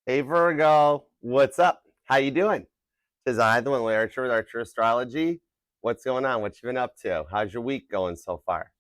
Hey Virgo, what's up? How you doing? Tis I, the one with Archer with Archer Astrology. What's going on? What you been up to? How's your week going so far?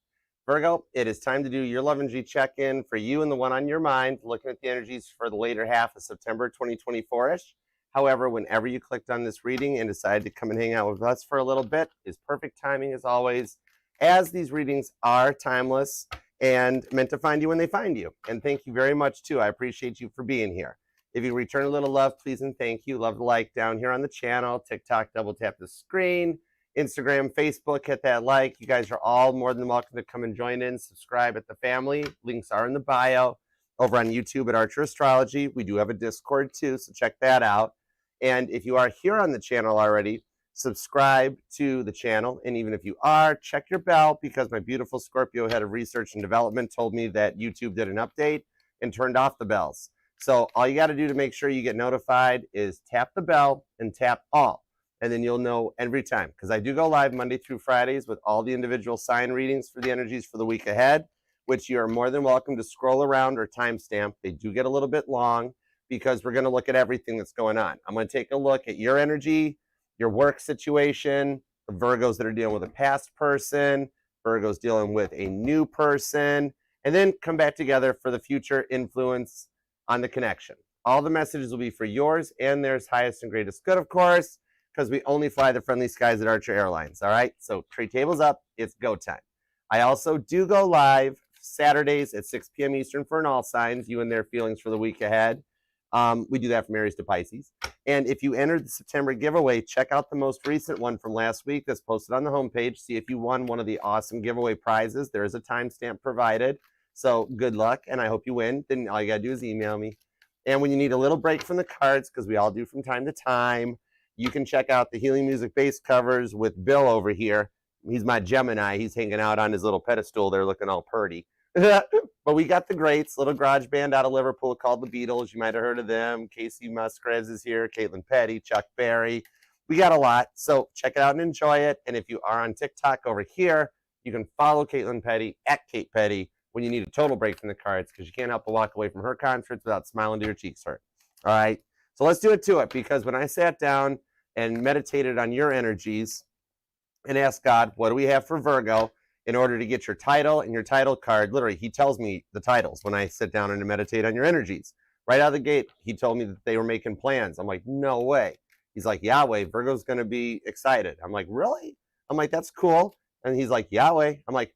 Virgo, it is time to do your love energy check-in for you and the one on your mind, looking at the energies for the later half of September 2024-ish. However, whenever you clicked on this reading and decided to come and hang out with us for a little bit is perfect timing as always, as these readings are timeless and meant to find you when they find you. And thank you very much too. I appreciate you for being here. If you return a little love, please and thank you. Love the like down here on the channel. TikTok, double tap the screen. Instagram, Facebook, hit that like. You guys are all more than welcome to come and join in. Subscribe at the family. Links are in the bio. Over on YouTube at Archer Astrology. We do have a Discord too, so check that out. And if you are here on the channel already, subscribe to the channel. And even if you are, check your bell, because my beautiful Scorpio head of research and development told me that YouTube did an update and turned off the bells. So all you got to do to make sure you get notified is tap the bell and tap all. And then you'll know every time, because I do go live Monday through Fridays with all the individual sign readings for the energies for the week ahead, which you are more than welcome to scroll around or timestamp. They do get a little bit long because we're going to look at everything that's going on. I'm going to take a look at your energy, your work situation, the Virgos that are dealing with a past person, Virgos dealing with a new person, and then come back together for the future influence on the connection. All the messages will be for yours and theirs highest and greatest good, of course, because we only fly the friendly skies at Archer Airlines, all right? So trade tables up, it's go time. I also do go live Saturdays at 6 p.m. Eastern for an all signs, you and their feelings for the week ahead. We do that from Aries to Pisces. And if you entered the September giveaway, check out the most recent one from last week that's posted on the homepage. See if you won one of the awesome giveaway prizes. There is a timestamp provided. So good luck, and I hope you win. Then all you got to do is email me. And when you need a little break from the cards, because we all do from time to time, you can check out the Healing Music base covers with Bill over here. He's my Gemini. He's hanging out on his little pedestal there looking all purty. But we got the greats, little garage band out of Liverpool called the Beatles. You might have heard of them. Casey Musgraves is here, Caitlin Petty, Chuck Berry. We got a lot, so check it out and enjoy it. And if you are on TikTok over here, you can follow Caitlin Petty at Kate Petty when you need a total break from the cards, because you can't help but walk away from her concerts without smiling to your cheeks hurt. All right, so let's do it to it, because when I sat down and meditated on your energies and asked God, what do we have for Virgo in order to get your title and your title card? Literally, he tells me the titles when I sit down and meditate on your energies. Right out of the gate, he told me that they were making plans. I'm like, no way. He's like, Yahweh, Virgo's going to be excited. I'm like, really? I'm like, that's cool. And he's like, Yahweh. I'm like,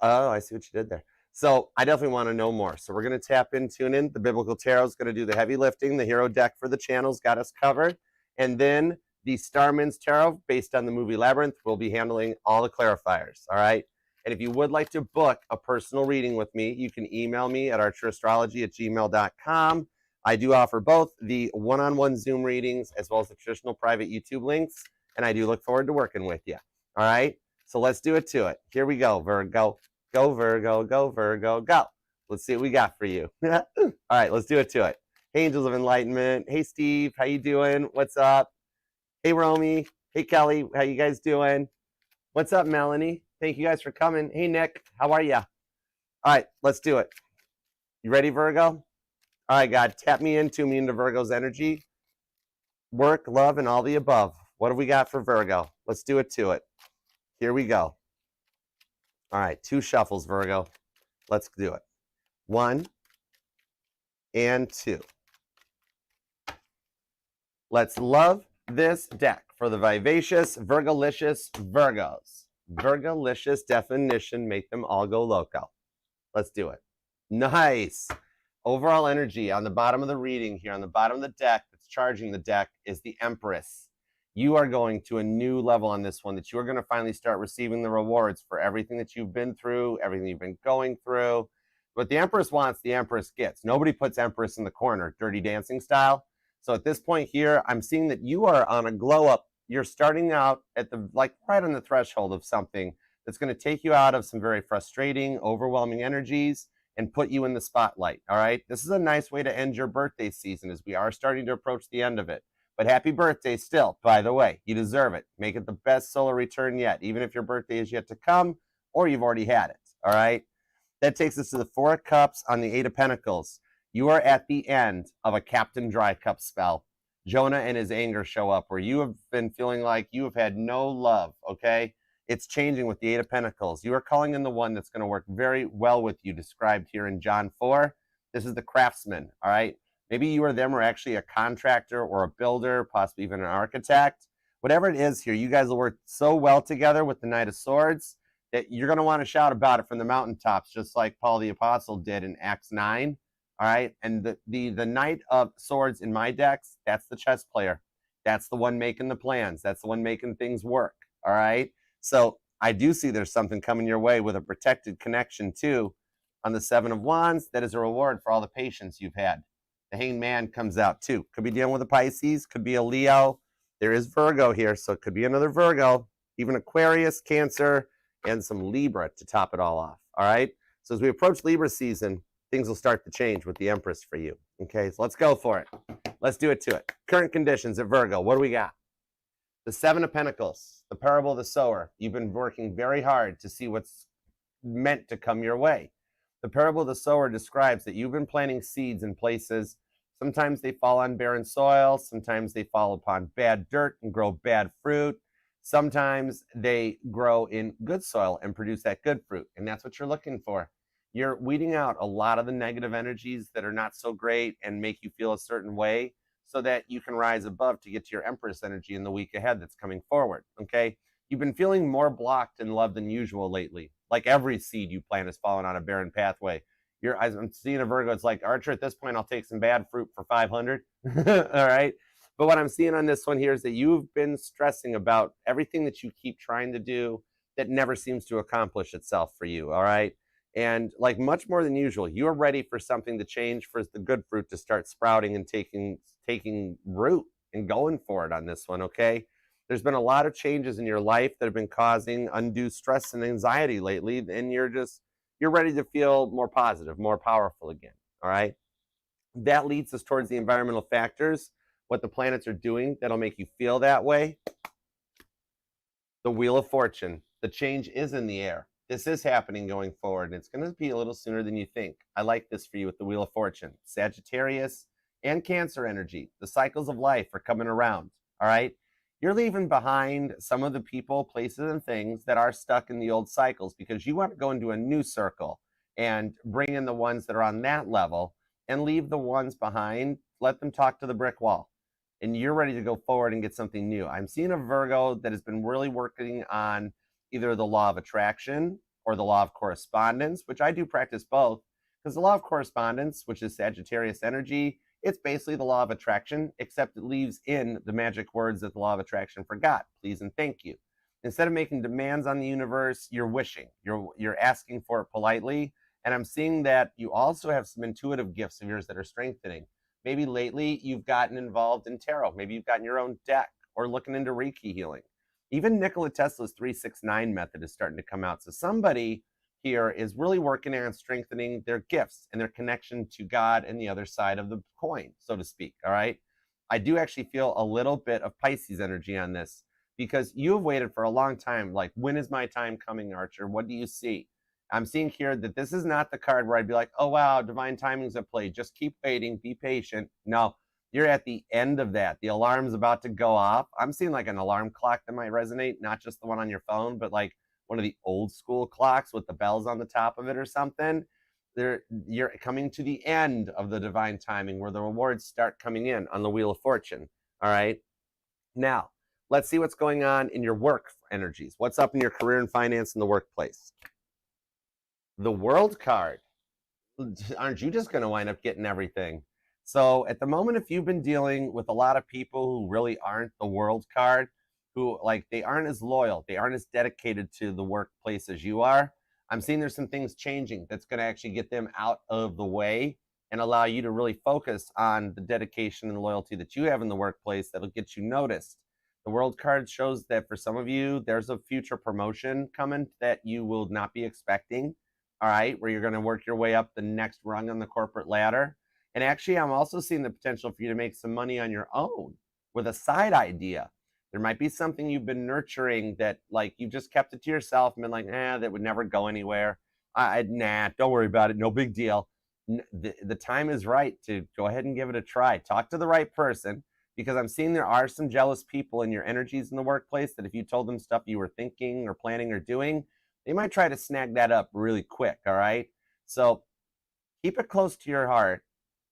oh, I see what you did there. So I definitely want to know more. So we're going to tap in, tune in. The Biblical Tarot is going to do the heavy lifting. The Hero deck for the channel's got us covered. And then the Starman's Tarot, based on the movie Labyrinth, will be handling all the clarifiers, all right? And if you would like to book a personal reading with me, you can email me at archerastrology@gmail.com. I do offer both the one-on-one Zoom readings as well as the traditional private YouTube links, and I do look forward to working with you, all right? So let's do it to it. Here we go, Virgo. Go, Virgo, go, Virgo, go. Let's see what we got for you. All right, let's do it to it. Hey, Angels of Enlightenment. Hey, Steve, how you doing? What's up? Hey, Romy. Hey, Kelly, how you guys doing? What's up, Melanie? Thank you guys for coming. Hey, Nick, how are you? All right, let's do it. You ready, Virgo? All right, God, tap me into Virgo's energy. Work, love, and all the above. What do we got for Virgo? Let's do it to it. Here we go. All right, 2 shuffles, Virgo. Let's do it. 1 and 2. Let's love this deck for the vivacious, Virgolicious Virgos. Virgolicious definition, make them all go loco. Let's do it. Nice. Overall energy on the bottom of the reading here, on the bottom of the deck that's charging the deck, is the Empress. You are going to a new level on this one, that you are going to finally start receiving the rewards for everything that you've been through, everything you've been going through. What the Empress wants, the Empress gets. Nobody puts Empress in the corner, Dirty Dancing style. So at this point here, I'm seeing that you are on a glow up. You're starting out at the, like, right on the threshold of something that's going to take you out of some very frustrating, overwhelming energies and put you in the spotlight. All right. This is a nice way to end your birthday season, as we are starting to approach the end of it. But happy birthday still, by the way. You deserve it. Make it the best solar return yet, even if your birthday is yet to come or you've already had it, all right? That takes us to the 4 of Cups on the 8 of Pentacles. You are at the end of a Captain Dry Cup spell. Jonah and his anger show up where you have been feeling like you have had no love, okay? It's changing with the Eight of Pentacles. You are calling in the one that's going to work very well with you, described here in John 4. This is the craftsman, all right? Maybe you or them are actually a contractor or a builder, possibly even an architect. Whatever it is here, you guys will work so well together with the Knight of Swords that you're going to want to shout about it from the mountaintops, just like Paul the Apostle did in Acts 9. All right. And the Knight of Swords in my decks, that's the chess player. That's the one making the plans. That's the one making things work. All right. So I do see there's something coming your way with a protected connection too. On the Seven of Wands, that is a reward for all the patience you've had. The Hanged Man comes out too. Could be dealing with a Pisces, could be a Leo. There is Virgo here, so it could be another Virgo, even Aquarius, Cancer, and some Libra to top it all off. All right. So as we approach Libra season, things will start to change with the Empress for you. Okay, so let's go for it. Let's do it to it. Current conditions at Virgo, what do we got? The Seven of Pentacles, the parable of the sower. You've been working very hard to see what's meant to come your way. The parable of the sower describes that you've been planting seeds in places. Sometimes they fall on barren soil. Sometimes they fall upon bad dirt and grow bad fruit. Sometimes they grow in good soil and produce that good fruit. And that's what you're looking for. You're weeding out a lot of the negative energies that are not so great and make you feel a certain way so that you can rise above to get to your Empress energy in the week ahead that's coming forward, okay? You've been feeling more blocked in love than usual lately. Like every seed you plant has fallen on a barren pathway. I'm seeing a Virgo, it's like, Archer, at this point, I'll take some bad fruit for 500, all right? But what I'm seeing on this one here is that you've been stressing about everything that you keep trying to do that never seems to accomplish itself for you, all right? And like much more than usual, you are ready for something to change, for the good fruit to start sprouting and taking root and going for it on this one, okay? There's been a lot of changes in your life that have been causing undue stress and anxiety lately, and you're ready to feel more positive, more powerful again, all right? That leads us towards the environmental factors, what the planets are doing that'll make you feel that way. The Wheel of Fortune, the change is in the air. This is happening going forward, and it's going to be a little sooner than you think. I like this for you with the Wheel of Fortune. Sagittarius and Cancer energy. The cycles of life are coming around, all right? You're leaving behind some of the people, places, and things that are stuck in the old cycles because you want to go into a new circle and bring in the ones that are on that level and leave the ones behind, let them talk to the brick wall. And you're ready to go forward and get something new. I'm seeing a Virgo that has been really working on either the law of attraction or the law of correspondence, which I do practice both, because the law of correspondence, which is Sagittarius energy, it's basically the law of attraction, except it leaves in the magic words that the law of attraction forgot, please and thank you. Instead of making demands on the universe, you're wishing, you're asking for it politely. And I'm seeing that you also have some intuitive gifts of yours that are strengthening. Maybe lately you've gotten involved in tarot. Maybe you've gotten your own deck or looking into Reiki healing. Even Nikola Tesla's 369 method is starting to come out. So somebody here is really working on strengthening their gifts and their connection to God and the other side of the coin, so to speak, all right? I do actually feel a little bit of Pisces energy on this because you have waited for a long time. Like, when is my time coming, Archer? What do you see? I'm seeing here that this is not the card where I'd be like, oh, wow, divine timing's at play. Just keep waiting, be patient. No, you're at the end of that. The alarm's about to go off. I'm seeing like an alarm clock that might resonate, not just the one on your phone, but like one of the old school clocks with the bells on the top of it or something. You're coming to the end of the divine timing where the rewards start coming in on the Wheel of Fortune, all right? Now, let's see what's going on in your work energies. What's up in your career and finance in the workplace? The World card. Aren't you just going to wind up getting everything? So at the moment, if you've been dealing with a lot of people who really aren't the World card, who like they aren't as loyal, they aren't as dedicated to the workplace as you are, I'm seeing there's some things changing that's going to actually get them out of the way and allow you to really focus on the dedication and loyalty that you have in the workplace that'll get you noticed. The World card shows that for some of you, there's a future promotion coming that you will not be expecting, all right, where you're going to work your way up the next rung on the corporate ladder. And actually, I'm also seeing the potential for you to make some money on your own with a side idea. There might be something you've been nurturing that like you've just kept it to yourself and been like, that would never go anywhere. Nah, don't worry about it. No big deal. The time is right to go ahead and give it a try. Talk to the right person, because I'm seeing there are some jealous people in your energies in the workplace that if you told them stuff you were thinking or planning or doing, they might try to snag that up really quick, all right? So keep it close to your heart.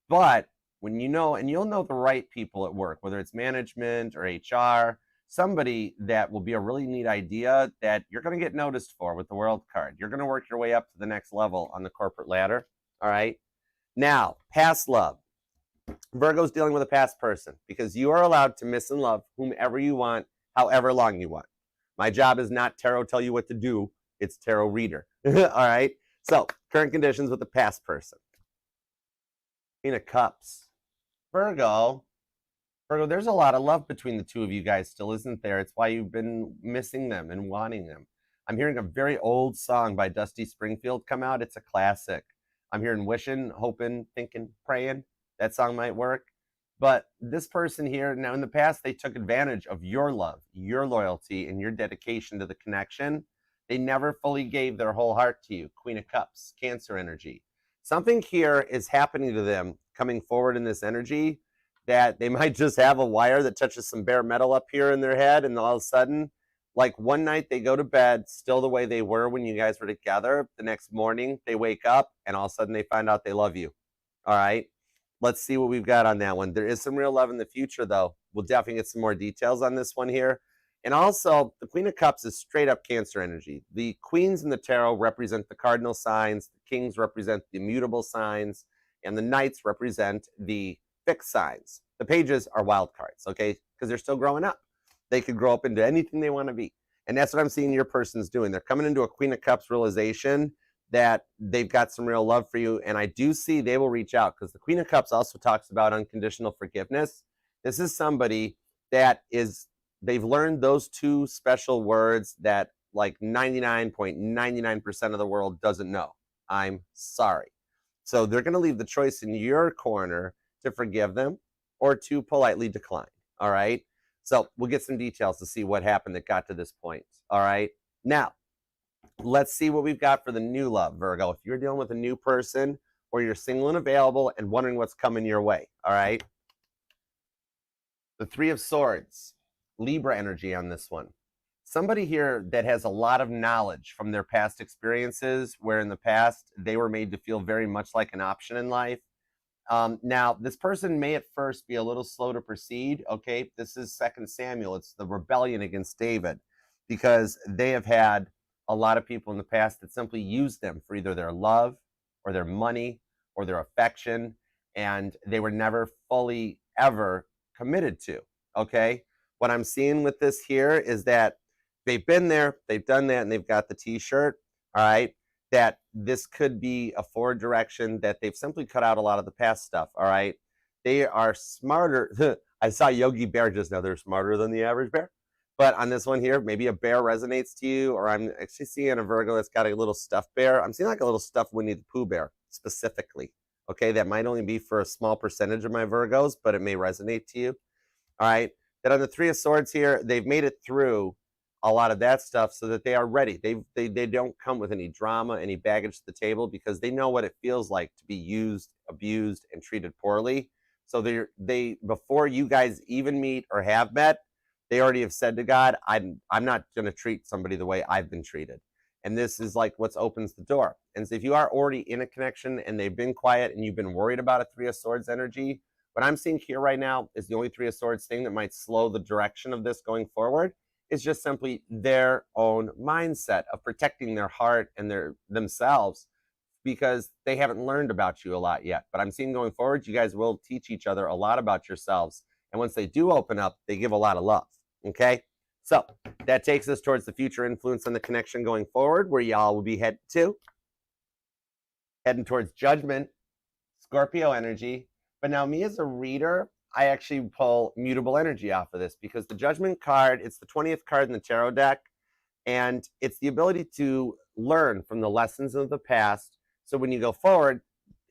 But when you know, and you'll know the right people at work, whether it's management or HR, somebody that will be a really neat idea that you're going to get noticed for with the World card. You're going to work your way up to the next level on the corporate ladder. All right. Now, past love. Virgo's dealing with a past person because you are allowed to miss and love whomever you want, however long you want. My job is not tarot tell you what to do. It's tarot reader. All right. So current conditions with the past person. Queen of Cups. Virgo, there's a lot of love between the two of you guys still, isn't there? It's why you've been missing them and wanting them. I'm hearing a very old song by Dusty Springfield come out. It's a classic. I'm hearing wishing, hoping, thinking, praying. That song might work. But this person here, now in the past, they took advantage of your love, your loyalty, and your dedication to the connection. They never fully gave their whole heart to you. Queen of Cups, Cancer energy. Something here is happening to them coming forward in this energy that they might just have a wire that touches some bare metal up here in their head, and all of a sudden, like one night they go to bed still the way they were when you guys were together. The next morning they wake up and all of a sudden they find out they love you. All right. Let's see what we've got on that one. There is some real love in the future, though. We'll definitely get some more details on this one here. And also, the Queen of Cups is straight up Cancer energy. The queens in the tarot represent the cardinal signs, the kings represent the immutable signs, and the knights represent the fixed signs. The pages are wild cards, okay? Because they're still growing up. They could grow up into anything they want to be. And that's what I'm seeing your person's doing. They're coming into a Queen of Cups realization that they've got some real love for you. And I do see they will reach out, because the Queen of Cups also talks about unconditional forgiveness. This is somebody that is, they've learned those two special words that like 99.99% of the world doesn't know. I'm sorry. So they're going to leave the choice in your corner to forgive them or to politely decline. All right. So we'll get some details to see what happened that got to this point. All right. Now, let's see what we've got for the new love, Virgo. If you're dealing with a new person or you're single and available and wondering what's coming your way. All right. The Three of Swords, Libra energy on this one. Somebody here that has a lot of knowledge from their past experiences, where in the past they were made to feel very much like an option in life. Now, this person may at first be a little slow to proceed. Okay, this is 2 Samuel. It's the rebellion against David, because they have had a lot of people in the past that simply used them for either their love or their money or their affection, and they were never fully ever committed to. Okay, what I'm seeing with this here is that they've been there, they've done that, and they've got the t-shirt. All right, that this could be a forward direction, that they've simply cut out a lot of the past stuff. All right, they are smarter. I saw Yogi Bear just now. They're smarter than the average bear. But on this one here, maybe a bear resonates to you, or I'm actually seeing a Virgo that's got a little stuffed bear. I'm seeing like a little stuffed Winnie the Pooh bear specifically. Okay, that might only be for a small percentage of my Virgos, but it may resonate to you. All right, that on the Three of Swords here, they've made it through a lot of that stuff so that they are ready. They don't come with any drama, any baggage to the table, because they know what it feels like to be used, abused, and treated poorly. So they before you guys even meet or have met, they already have said to God, I'm not going to treat somebody the way I've been treated. And this is like what opens the door. And so if you are already in a connection and they've been quiet and you've been worried about a Three of Swords energy, what I'm seeing here right now is the only Three of Swords thing that might slow the direction of this going forward is just simply their own mindset of protecting their heart and themselves, because they haven't learned about you a lot yet. But I'm seeing going forward, you guys will teach each other a lot about yourselves. And once they do open up, they give a lot of love. Okay, so that takes us towards the future influence on the connection going forward, where y'all will be heading towards Judgment, Scorpio energy. But now me as a reader, I actually pull mutable energy off of this, because the Judgment card, it's the 20th card in the tarot deck, and it's the ability to learn from the lessons of the past. So when you go forward,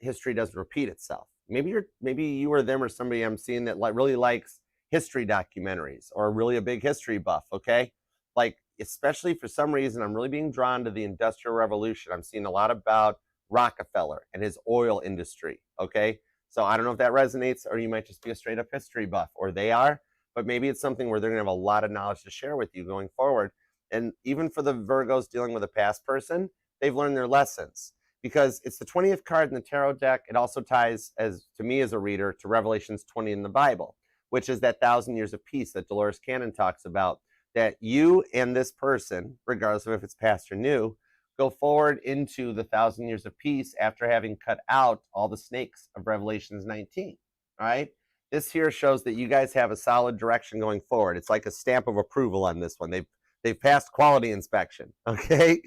history doesn't repeat itself. Maybe you or them or somebody I'm seeing that really likes history documentaries, or really a big history buff. Okay, like especially for some reason I'm really being drawn to the Industrial Revolution. I'm seeing a lot about Rockefeller and his oil industry, okay? So I don't know if that resonates, or you might just be a straight up history buff, or they are, but maybe it's something where they're gonna have a lot of knowledge to share with you going forward. And even for the Virgos dealing with a past person, they've learned their lessons, because it's the 20th card in the tarot deck. It also ties, as to me as a reader, to Revelations 20 in the Bible, which is that 1,000 years of peace that Dolores Cannon talks about, that you and this person, regardless of if it's past or new, go forward into the 1,000 years of peace after having cut out all the snakes of Revelations 19, all right? This here shows that you guys have a solid direction going forward. It's like a stamp of approval on this one. They've passed quality inspection, okay?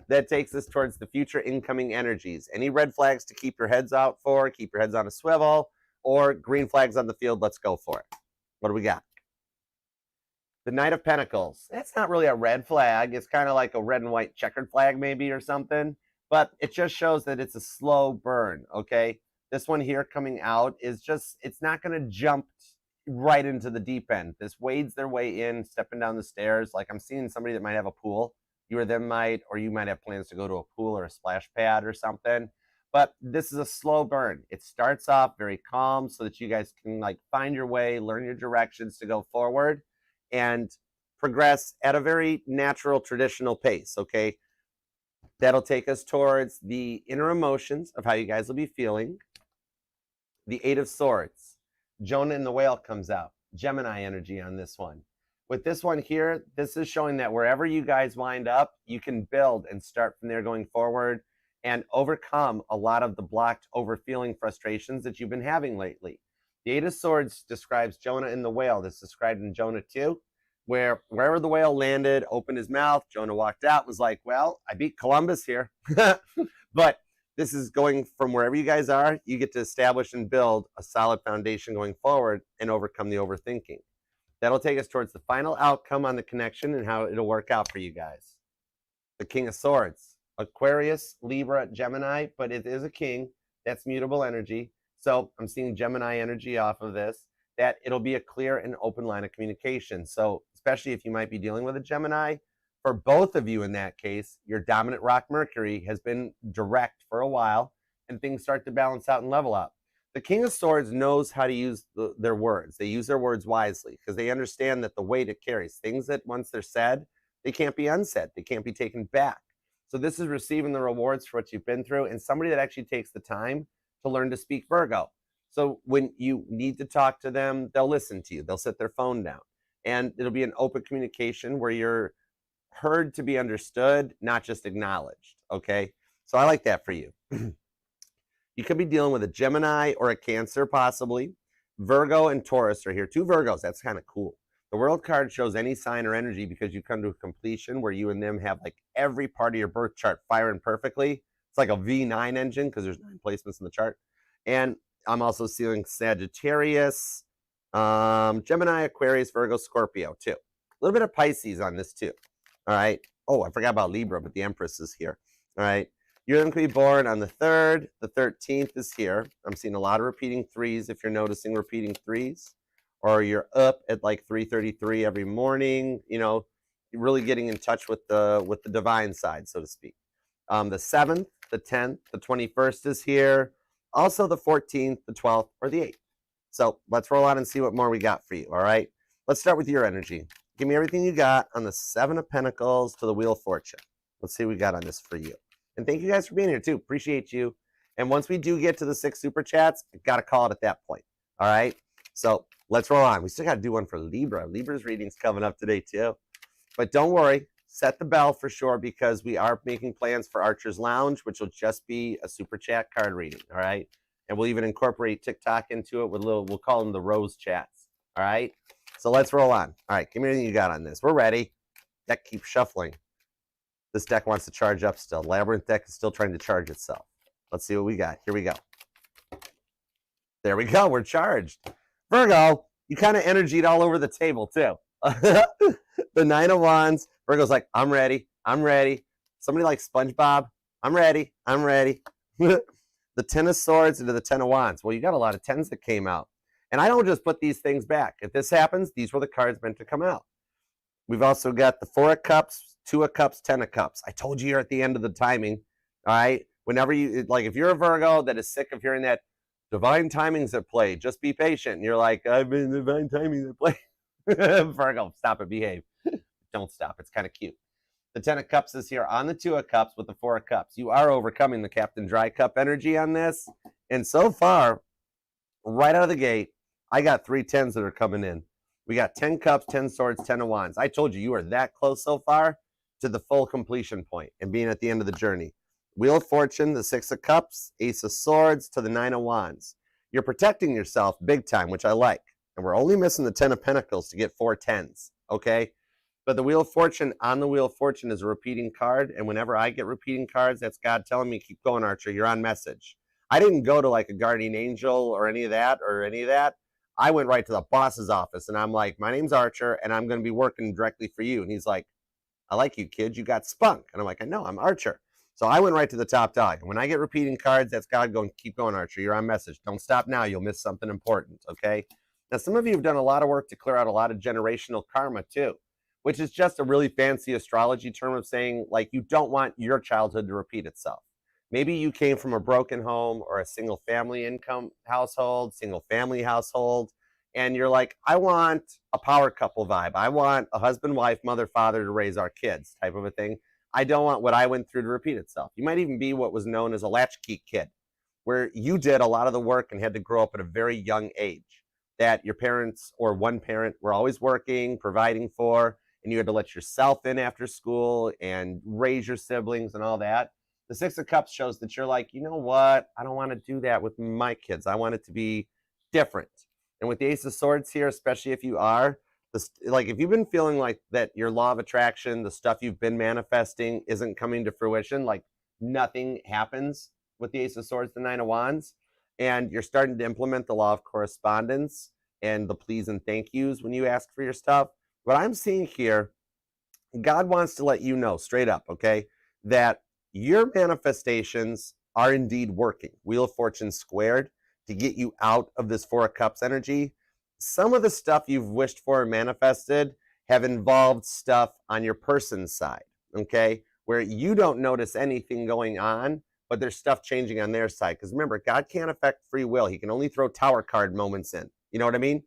That takes us towards the future incoming energies. Any red flags to keep your heads out for, keep your heads on a swivel, or green flags on the field, let's go for it. What do we got? The Knight of Pentacles. That's not really a red flag. It's kind of like a red and white checkered flag maybe or something, but it just shows that it's a slow burn, okay? This one here coming out is just, it's not going to jump right into the deep end. This wades their way in, stepping down the stairs. Like I'm seeing somebody that might have a pool. You or them might, or you might have plans to go to a pool or a splash pad or something. But this is a slow burn. It starts off very calm so that you guys can like find your way, learn your directions to go forward, and progress at a very natural, traditional pace, okay? That'll take us towards the inner emotions of how you guys will be feeling. The Eight of Swords. Jonah and the Whale comes out. Gemini energy on this one. With this one here, this is showing that wherever you guys wind up, you can build and start from there going forward and overcome a lot of the blocked, overfeeling frustrations that you've been having lately. The Eight of Swords describes Jonah and the Whale. This is described in Jonah 2, where wherever the whale landed, opened his mouth, Jonah walked out, was like, well, I beat Columbus here. But this is going from wherever you guys are, you get to establish and build a solid foundation going forward and overcome the overthinking. That'll take us towards the final outcome on the connection and how it'll work out for you guys. The King of Swords. Aquarius, Libra, Gemini, but it is a king. That's mutable energy. So I'm seeing Gemini energy off of this, that it'll be a clear and open line of communication. So especially if you might be dealing with a Gemini, for both of you in that case, your dominant rock Mercury has been direct for a while and things start to balance out and level out. The King of Swords knows how to use their words. They use their words wisely because they understand that the weight it carries, things that once they're said, they can't be unsaid. They can't be taken back. So this is receiving the rewards for what you've been through, and somebody that actually takes the time to learn to speak Virgo. So when you need to talk to them, they'll listen to you. They'll set their phone down. And it'll be an open communication where you're heard to be understood, not just acknowledged, okay? So I like that for you. You could be dealing with a Gemini or a Cancer, possibly. Virgo and Taurus are here. Two Virgos, that's kind of cool. The World card shows any sign or energy because you come to a completion where you and them have like every part of your birth chart firing perfectly. It's like a V9 engine because there's 9 placements in the chart. And I'm also seeing Sagittarius, Gemini, Aquarius, Virgo, Scorpio too. A little bit of Pisces on this too. All right. Oh, I forgot about Libra, but the Empress is here. All right. You're going to be born on the 3rd. The 13th is here. I'm seeing a lot of repeating 3s if you're noticing repeating 3s. Or you're up at like 3:33 every morning, you know, you're really getting in touch with the divine side, so to speak. The 7th, the 10th, the 21st is here. Also the 14th, the 12th, or the 8th. So let's roll out and see what more we got for you, all right? Let's start with your energy. Give me everything you got on the 7 of Pentacles to the Wheel of Fortune. Let's see what we got on this for you. And thank you guys for being here too. Appreciate you. And once we do get to the 6 super chats, I got to call it at that point, all right? So let's roll on. We still got to do one for Libra. Libra's reading's coming up today too. But don't worry, set the bell for sure because we are making plans for Archer's Lounge, which will just be a super chat card reading, all right? And we'll even incorporate TikTok into it with we'll call them the Rose Chats, all right? So let's roll on. All right, give me everything you got on this. We're ready. Deck keeps shuffling. This deck wants to charge up still. Labyrinth deck is still trying to charge itself. Let's see what we got. Here we go. There we go. We're charged. Virgo, you kind of energied all over the table too. The 9 of Wands, Virgo's like, I'm ready, I'm ready. Somebody like SpongeBob, I'm ready, I'm ready. The 10 of Swords into the 10 of Wands. Well, you got a lot of 10s that came out. And I don't just put these things back. If this happens, these were the cards meant to come out. We've also got the 4 of Cups, 2 of Cups, 10 of Cups. I told you you're at the end of the timing, all right? Whenever you, like, if you're a Virgo that is sick of hearing that divine timing's at play, just be patient. And you're like, I've been divine timing's at play. Virgo, stop it, behave. Don't stop. It's kind of cute. The 10 of Cups is here on the 2 of Cups with the 4 of Cups. You are overcoming the Captain Dry Cup energy on this. And so far, right out of the gate, I got 3 10s that are coming in. We got 10 Cups, 10 Swords, 10 of Wands. I told you, you are that close so far to the full completion point and being at the end of the journey. Wheel of Fortune, the 6 of Cups, Ace of Swords to the 9 of Wands. You're protecting yourself big time, which I like. And we're only missing the 10 of Pentacles to get 4 10s, okay? But the Wheel of Fortune, on the Wheel of Fortune is a repeating card. And whenever I get repeating cards, that's God telling me, keep going, Archer. You're on message. I didn't go to like a guardian angel or any of that. I went right to the boss's office and I'm like, my name's Archer and I'm going to be working directly for you. And he's like, I like you, kid. You got spunk. And I'm like, I know, I'm Archer. So I went right to the top dog. And when I get repeating cards, that's God going, keep going, Archer. You're on message. Don't stop now. You'll miss something important, okay? Now, some of you have done a lot of work to clear out a lot of generational karma too, which is just a really fancy astrology term of saying, like, you don't want your childhood to repeat itself. Maybe you came from a broken home or a single family income household, single family household, and you're like, I want a power couple vibe. I want a husband, wife, mother, father to raise our kids type of a thing. I don't want what I went through to repeat itself. You might even be what was known as a latchkey kid, where you did a lot of the work and had to grow up at a very young age, that your parents or one parent were always working, providing for, and you had to let yourself in after school and raise your siblings and all that. The 6 of Cups shows that you're like, you know what? I don't want to do that with my kids. I want it to be different. And with the Ace of Swords here, especially if you are, like if you've been feeling like that your law of attraction, the stuff you've been manifesting isn't coming to fruition, like nothing happens with the Ace of Swords, the 9 of Wands, and you're starting to implement the law of correspondence and the please and thank yous when you ask for your stuff. What I'm seeing here, God wants to let you know straight up, okay, that your manifestations are indeed working. Wheel of Fortune squared to get you out of this 4 of Cups energy. Some of the stuff you've wished for and manifested have involved stuff on your person's side, okay, where you don't notice anything going on, but there's stuff changing on their side. Because remember, God can't affect free will. He can only throw tower card moments in. You know what I mean?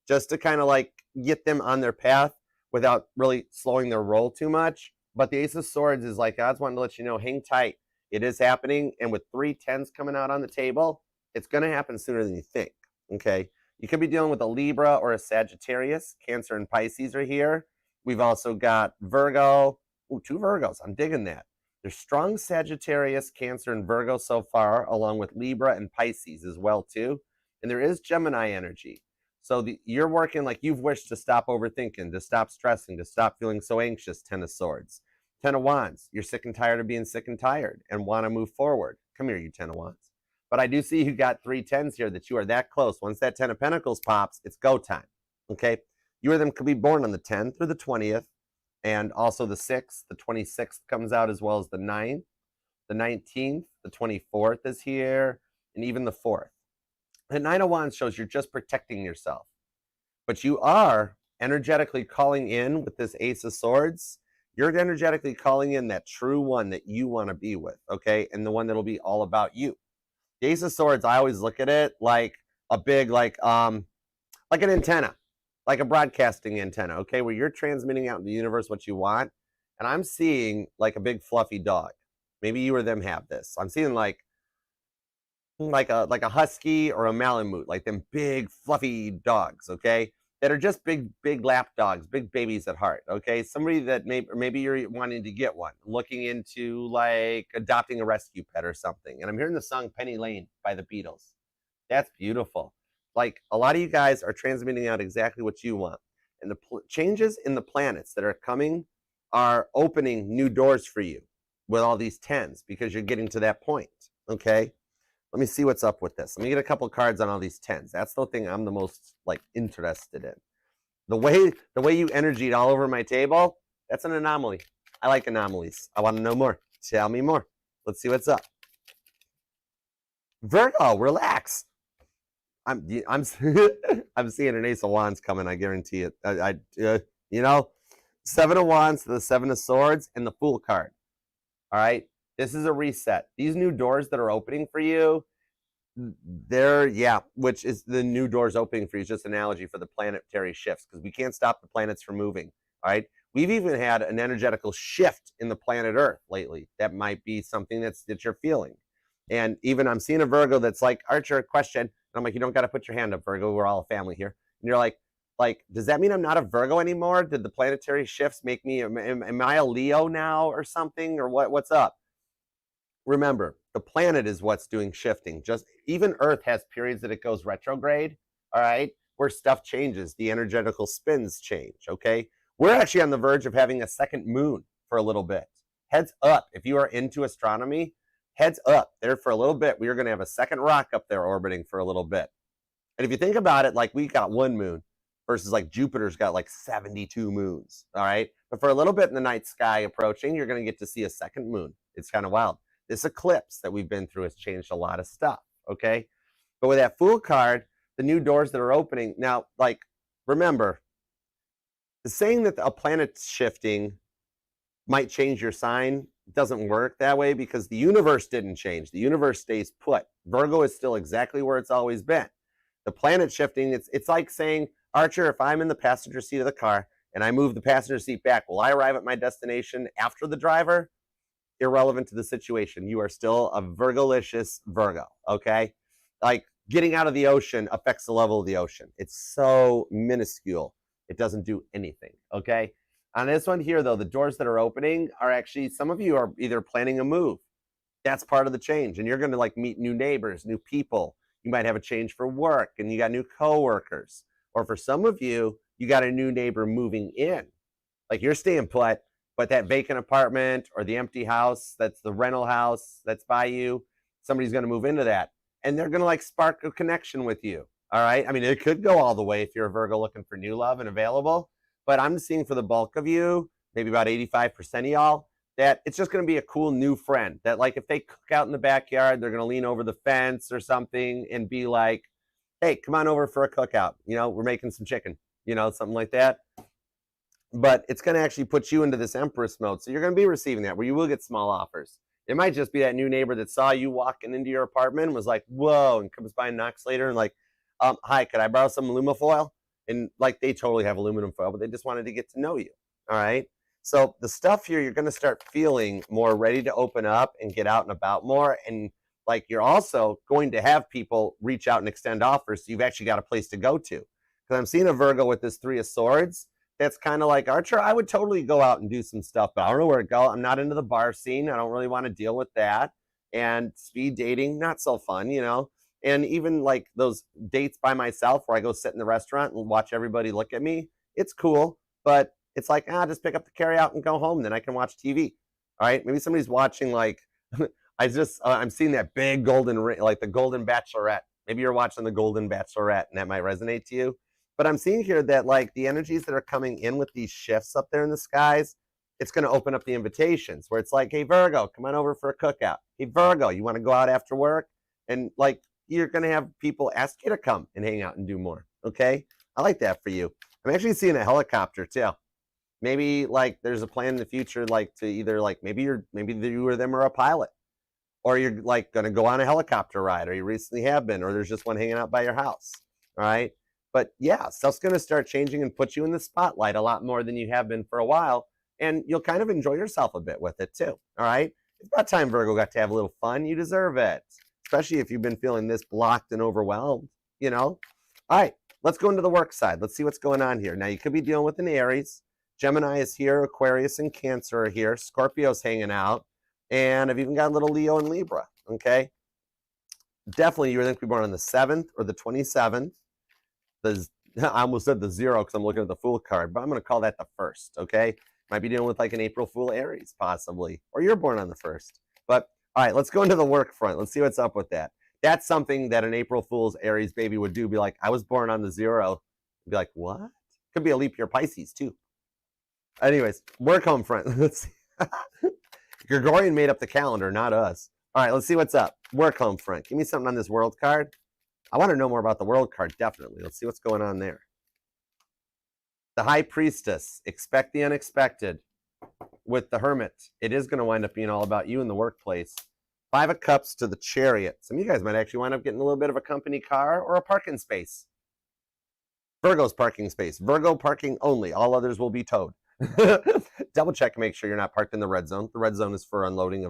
Just to kind of like get them on their path without really slowing their roll too much. But the Ace of Swords is like, God's wanting to let you know, hang tight. It is happening. And with 3 10s coming out on the table, it's going to happen sooner than you think, okay? You could be dealing with a Libra or a Sagittarius. Cancer and Pisces are here. We've also got Virgo. Ooh, 2 Virgos. I'm digging that. There's strong Sagittarius, Cancer, and Virgo so far, along with Libra and Pisces as well, too. And there is Gemini energy. So you're working like you've wished to stop overthinking, to stop stressing, to stop feeling so anxious, 10 of Swords. 10 of Wands. You're sick and tired of being sick and tired and want to move forward. Come here, you 10 of Wands. But I do see you got 3 10s here, that you are that close. Once that 10 of Pentacles pops, it's go time, okay? You or them could be born on the 10th or the 20th, and also the 6th. The 26th comes out, as well as the 9th, the 19th, the 24th is here, and even the 4th. The 9 of Wands shows you're just protecting yourself. But you are energetically calling in with this Ace of Swords. You're energetically calling in that true one that you want to be with, okay? And the one that'll be all about you. The Ace of Swords, I always look at it like a big, like an antenna, like a broadcasting antenna, okay, where you're transmitting out in the universe what you want. And I'm seeing like a big fluffy dog. Maybe you or them have this. I'm seeing like a husky or a Malamute, like them big fluffy dogs, okay, that are just big lap dogs, big babies at heart, okay? Somebody that maybe you're wanting to get one, looking into like adopting a rescue pet or something. And I'm hearing the song Penny Lane by the Beatles. That's beautiful. Like a lot of you guys are transmitting out exactly what you want. And the changes in the planets that are coming are opening new doors for you with all these 10s, because you're getting to that point, okay? Let me see what's up with this. Let me get a couple cards on all these 10s. That's the thing I'm the most like interested in. The way you energied all over my table, that's an anomaly. I like anomalies. I want to know more. Tell me more. Let's see what's up. Virgo, relax. I'm I'm seeing an Ace of Wands coming. I guarantee it. You know, 7 of Wands to the 7 of Swords and the Fool card. All right. This is a reset. These new doors that are opening for you, which is the new doors opening for you, is just an analogy for the planetary shifts, because we can't stop the planets from moving. All right. We've even had an energetical shift in the planet Earth lately. That might be something that you're feeling. And even I'm seeing a Virgo that's like, Archer, question. And I'm like, you don't got to put your hand up, Virgo. We're all a family here. And you're like, does that mean I'm not a Virgo anymore? Did the planetary shifts make me, am I a Leo now or something? Or what's up? Remember, the planet is what's doing shifting. Just even Earth has periods that it goes retrograde, all right, where stuff changes. The energetical spins change, okay? We're actually on the verge of having a second moon for a little bit. Heads up, if you are into astronomy, heads up. There for a little bit, we are going to have a second rock up there orbiting for a little bit. And if you think about it, like we got one moon versus like Jupiter's got like 72 moons, all right? But for a little bit in the night sky approaching, you're going to get to see a second moon. It's kind of wild. This eclipse that we've been through has changed a lot of stuff, okay? But with that Fool card, the new doors that are opening, now, like, remember, the saying that a planet's shifting might change your sign doesn't work that way, because the universe didn't change. The universe stays put. Virgo is still exactly where it's always been. The planet shifting, it's like saying, Archer, if I'm in the passenger seat of the car and I move the passenger seat back, will I arrive at my destination after the driver? Irrelevant to the situation. You are still a Virgolicious Virgo, okay? Like, getting out of the ocean affects the level of the ocean. It's so minuscule. It doesn't do anything, okay? On this one here, though, the doors that are opening are actually, some of you are either planning a move. That's part of the change. And you're going to like meet new neighbors, new people. You might have a change for work and you got new coworkers. Or for some of you, you got a new neighbor moving in. Like, you're staying put, but that vacant apartment or the empty house, that's the rental house that's by you, somebody's going to move into that. And they're going to like spark a connection with you. All right. I mean, it could go all the way if you're a Virgo looking for new love and available. But I'm seeing for the bulk of you, maybe about 85% of y'all, that it's just going to be a cool new friend that, like, if they cook out in the backyard, they're going to lean over the fence or something and be like, hey, come on over for a cookout. You know, we're making some chicken, you know, something like that. But it's going to actually put you into this Empress mode. So you're going to be receiving that, where you will get small offers. It might just be that new neighbor that saw you walking into your apartment and was like, whoa, and comes by and knocks later and like, hi, could I borrow some aluminum foil? And like, they totally have aluminum foil, but they just wanted to get to know you. All right. So the stuff here, you're going to start feeling more ready to open up and get out and about more. And like, you're also going to have people reach out and extend offers. So you've actually got a place to go to. Because I'm seeing a Virgo with this 3 of Swords. That's kind of like, Archer, I would totally go out and do some stuff, but I don't know where to go. I'm not into the bar scene. I don't really want to deal with that. And speed dating, not so fun, you know. And even like those dates by myself where I go sit in the restaurant and watch everybody look at me, it's cool. But it's like, just pick up the carry out and go home. Then I can watch TV. All right. Maybe somebody's watching like, I'm seeing that big golden ring, like the Golden Bachelorette. Maybe you're watching the Golden Bachelorette and that might resonate to you. But I'm seeing here that like the energies that are coming in with these shifts up there in the skies, it's going to open up the invitations where it's like, hey, Virgo, come on over for a cookout. Hey, Virgo, you want to go out after work? And like, you're going to have people ask you to come and hang out and do more. Okay. I like that for you. I'm actually seeing a helicopter too. Maybe like there's a plan in the future, like to either like, maybe you or them are a pilot, or you're like going to go on a helicopter ride, or you recently have been, or there's just one hanging out by your house. All right. But yeah, stuff's going to start changing and put you in the spotlight a lot more than you have been for a while. And you'll kind of enjoy yourself a bit with it too. All right. It's about time Virgo got to have a little fun. You deserve it. Especially if you've been feeling this blocked and overwhelmed, you know. All right, let's go into the work side. Let's see what's going on here. Now, you could be dealing with an Aries. Gemini is here. Aquarius and Cancer are here. Scorpio's hanging out. And I've even got a little Leo and Libra, okay? Definitely, you're going to be born on the 7th or the 27th. I almost said the 0 because I'm looking at the Fool card, but I'm going to call that the 1st, okay? Might be dealing with like an April Fool Aries, possibly. Or you're born on the 1st. But all right, let's go into the work front. Let's see what's up with that. That's something that an April Fool's Aries baby would do. Be like, I was born on the 0. Be like, what? Could be a leap year Pisces too. Anyways, work home front. Let's see. Gregorian made up the calendar, not us. All right, let's see what's up. Work home front. Give me something on this world card. I want to know more about the world card, definitely. Let's see what's going on there. The High Priestess. Expect the unexpected. with the Hermit, it is going to wind up being all about you in the workplace. 5 of Cups to the Chariot. Some of you guys might actually wind up getting a little bit of a company car or a parking space. Virgo's parking space. Virgo parking only. All others will be towed. Double check, make sure you're not parked in the red zone. The red zone is for unloading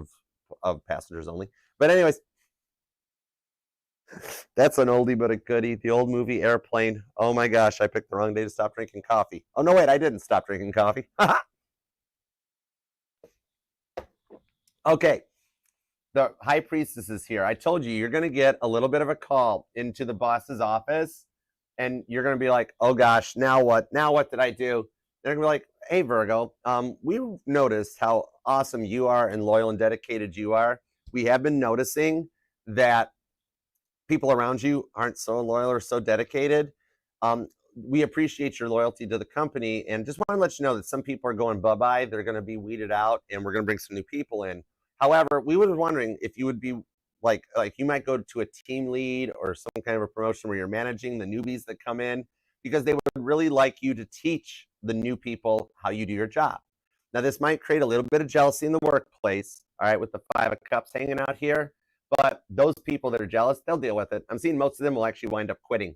of passengers only. But anyways, that's an oldie but a goodie. The old movie Airplane. Oh my gosh, I picked the wrong day to stop drinking coffee. Oh no, wait, I didn't stop drinking coffee. Okay, the High Priestess is here. I told you, you're going to get a little bit of a call into the boss's office, and you're going to be like, oh gosh, now what? Now what did I do? They're going to be like, hey, Virgo, we've noticed how awesome you are and loyal and dedicated you are. We have been noticing that people around you aren't so loyal or so dedicated. We appreciate your loyalty to the company, and just want to let you know that some people are going bye-bye. They're going to be weeded out, and we're going to bring some new people in. However, we were wondering if you would be like you might go to a team lead or some kind of a promotion where you're managing the newbies that come in, because they would really like you to teach the new people how you do your job. Now, this might create a little bit of jealousy in the workplace, all right, with the 5 of Cups hanging out here. But those people that are jealous, they'll deal with it. I'm seeing most of them will actually wind up quitting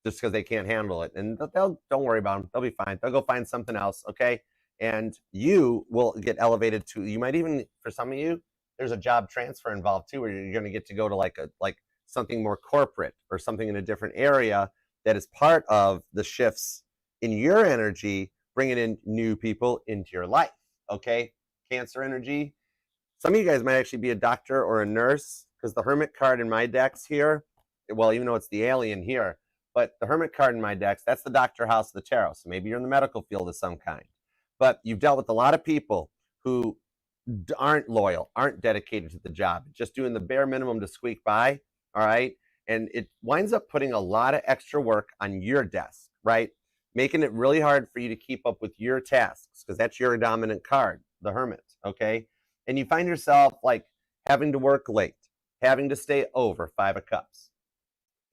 just because they can't handle it. And don't worry about them. They'll be fine. They'll go find something else, okay? And you will get elevated to, you might even, for some of you, there's a job transfer involved too, where you're going to get to go to like something more corporate or something in a different area that is part of the shifts in your energy, bringing in new people into your life, okay? Cancer energy. Some of you guys might actually be a doctor or a nurse, because the Hermit card in my decks here, well, even though it's the alien here, but the Hermit card in my decks, that's the doctor house of the tarot. So maybe you're in the medical field of some kind. But you've dealt with a lot of people who aren't loyal, aren't dedicated to the job, just doing the bare minimum to squeak by, all right? And it winds up putting a lot of extra work on your desk, right? Making it really hard for you to keep up with your tasks, because that's your dominant card, the Hermit, okay? And you find yourself like having to work late, having to stay over, 5 of Cups.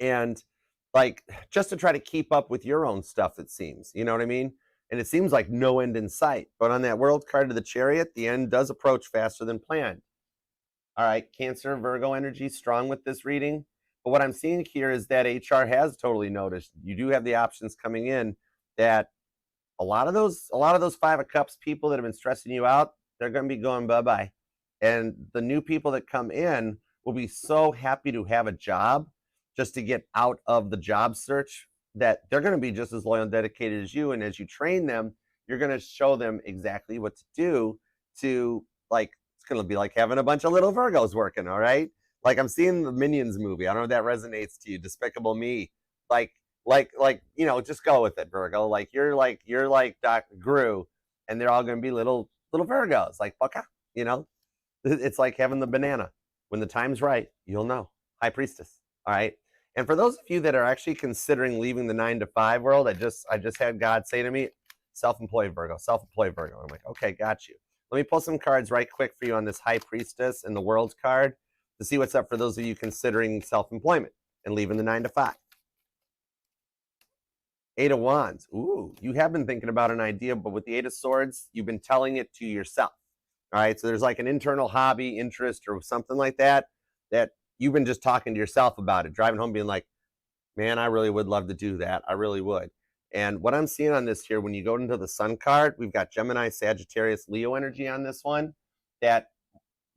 And like just to try to keep up with your own stuff, it seems, you know what I mean? And it seems like no end in sight. But on that World card of the Chariot, the end does approach faster than planned. All right, Cancer, Virgo energy, strong with this reading. But what I'm seeing here is that HR has totally noticed. You do have the options coming in that a lot of those 5 of Cups people that have been stressing you out, they're going to be going bye-bye. And the new people that come in will be so happy to have a job just to get out of the job search, that they're going to be just as loyal and dedicated as you. And as you train them, you're going to show them exactly what to do to, like, it's going to be like having a bunch of little Virgos working, all right? Like I'm seeing the Minions movie. I don't know if that resonates to you, Despicable Me. Like, you know, just go with it, Virgo. Like you're like Dr. Gru, and they're all going to be little Virgos, like, baka, you know? It's like having the banana. When the time's right, you'll know. High Priestess, all right? And for those of you that are actually considering leaving the 9-to-5 world, I just had God say to me, self-employed Virgo, self-employed Virgo. I'm like, okay, got you. Let me pull some cards right quick for you on this High Priestess and the World card to see what's up for those of you considering self-employment and leaving the 9-to-5. 8 of Wands. Ooh, you have been thinking about an idea, but with the 8 of Swords, you've been telling it to yourself. All right, so there's like an internal hobby, interest, or something like that you've been just talking to yourself about it, driving home being like, man, I really would love to do that. I really would. And what I'm seeing on this here, when you go into the Sun card, we've got Gemini, Sagittarius, Leo energy on this one, that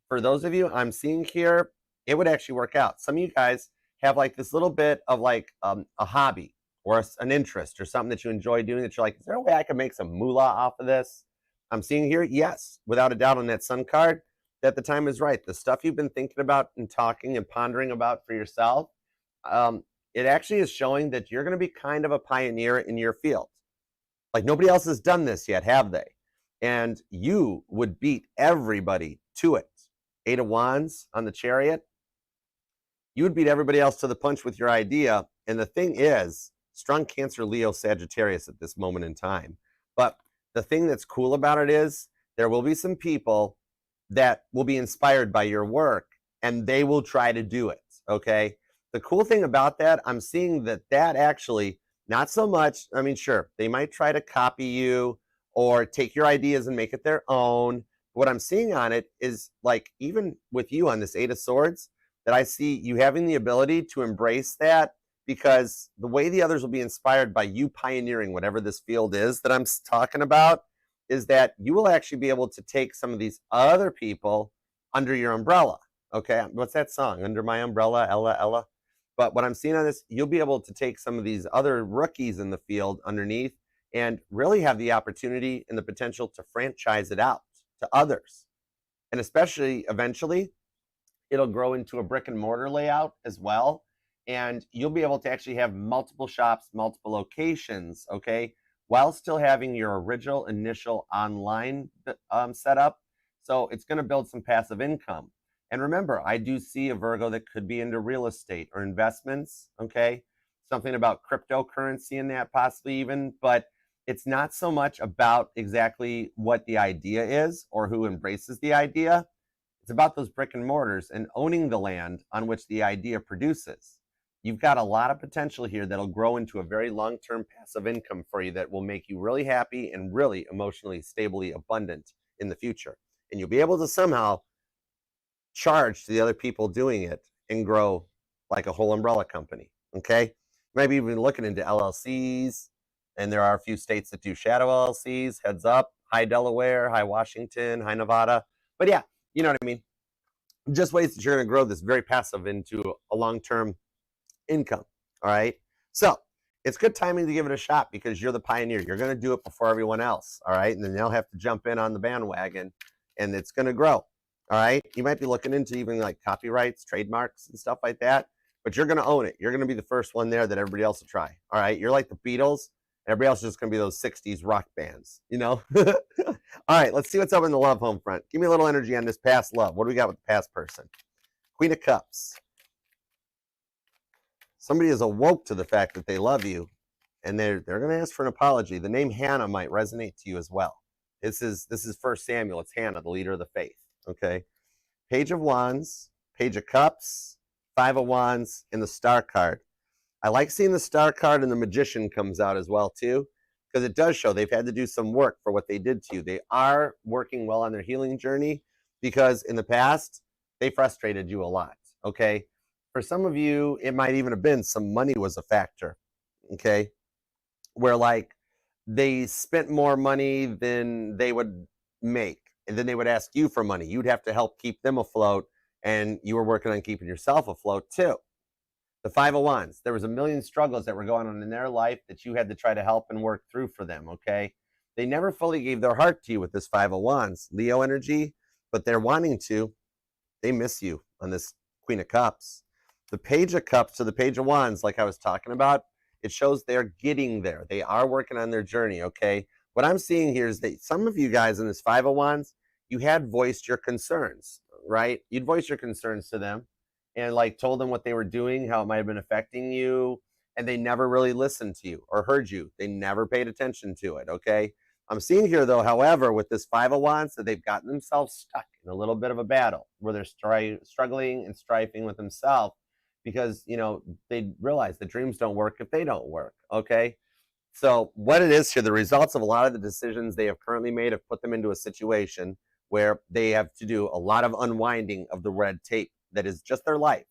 for those of you I'm seeing here, it would actually work out. Some of you guys have like this little bit of like a hobby or an interest or something that you enjoy doing that you're like, is there a way I can make some moolah off of this? I'm seeing here, yes, without a doubt on that Sun card, that the time is right. The stuff you've been thinking about and talking and pondering about for yourself, it actually is showing that you're going to be kind of a pioneer in your field. Like nobody else has done this yet, have they? And you would beat everybody to it. 8 of Wands on the Chariot. You would beat everybody else to the punch with your idea. And the thing is, strong Cancer, Leo, Sagittarius at this moment in time. But the thing that's cool about it is there will be some people that will be inspired by your work and they will try to do it, okay? The cool thing about that, I'm seeing that actually, not so much, I mean, sure, they might try to copy you or take your ideas and make it their own. What I'm seeing on it is, like, even with you on this Eight of Swords, that I see you having the ability to embrace that, because the way the others will be inspired by you pioneering whatever this field is that I'm talking about is that you will actually be able to take some of these other people under your umbrella. Okay, what's that song? Under my umbrella, Ella, Ella. But what I'm seeing on this, you'll be able to take some of these other rookies in the field underneath and really have the opportunity and the potential to franchise it out to others. And especially eventually, it'll grow into a brick and mortar layout as well. And you'll be able to actually have multiple shops, multiple locations, okay, while still having your original initial online setup. So it's going to build some passive income. And remember, I do see a Virgo that could be into real estate or investments, okay? Something about cryptocurrency in that possibly even, but it's not so much about exactly what the idea is or who embraces the idea. It's about those brick and mortars and owning the land on which the idea produces. You've got a lot of potential here that'll grow into a very long-term passive income for you that will make you really happy and really emotionally stably abundant in the future. And you'll be able to somehow charge to the other people doing it and grow like a whole umbrella company, okay? Maybe even looking into LLCs, and there are a few states that do shadow LLCs, heads up, high Delaware, high Washington, high Nevada. But yeah, you know what I mean? Just ways that you're going to grow this very passive into a long-term income, all right? So it's good timing to give it a shot because you're the pioneer. You're going to do it before everyone else, all right? And then they'll have to jump in on the bandwagon, and it's going to grow. All right, you might be looking into even like copyrights, trademarks, and stuff like that, but you're going to own it. You're going to be the first one there that everybody else will try. All right, you're like the Beatles. Everybody else is just going to be those 60s rock bands, you know? All right, let's see what's up in the love home front. Give me a little energy on this past love. What do we got with the past person? Queen of Cups. Somebody is awoke to the fact that they love you, and they're going to ask for an apology. The name Hannah might resonate to you as well. This is 1 Samuel. It's Hannah, the leader of the faith. Okay, Page of Wands, Page of Cups, 5 of Wands, and the Star card. I like seeing the Star card, and the Magician comes out as well too, because it does show they've had to do some work for what they did to you. They are working well on their healing journey because in the past, they frustrated you a lot, okay? For some of you, it might even have been some money was a factor, okay? Where like they spent more money than they would make. And then they would ask you for money. You'd have to help keep them afloat, and you were working on keeping yourself afloat too. The 5 of Wands, there was a million struggles that were going on in their life that you had to try to help and work through for them, okay? They never fully gave their heart to you with this 5 of Wands, Leo energy, but they're wanting to. They miss you on this Queen of Cups. The Page of Cups to the Page of Wands, like I was talking about, it shows they're getting there. They are working on their journey, okay? What I'm seeing here is that some of you guys in this 5 of Wands, you had voiced your concerns, right? You'd voice your concerns to them and like told them what they were doing, how it might have been affecting you, and they never really listened to you or heard you. They never paid attention to it, okay? I'm seeing here though, however, with this 5 of Wands, that they've gotten themselves stuck in a little bit of a battle where they're struggling and strifing with themselves because, you know, they realize the dreams don't work if they don't work, okay? So what it is here, the results of a lot of the decisions they have currently made have put them into a situation where they have to do a lot of unwinding of the red tape that is just their life.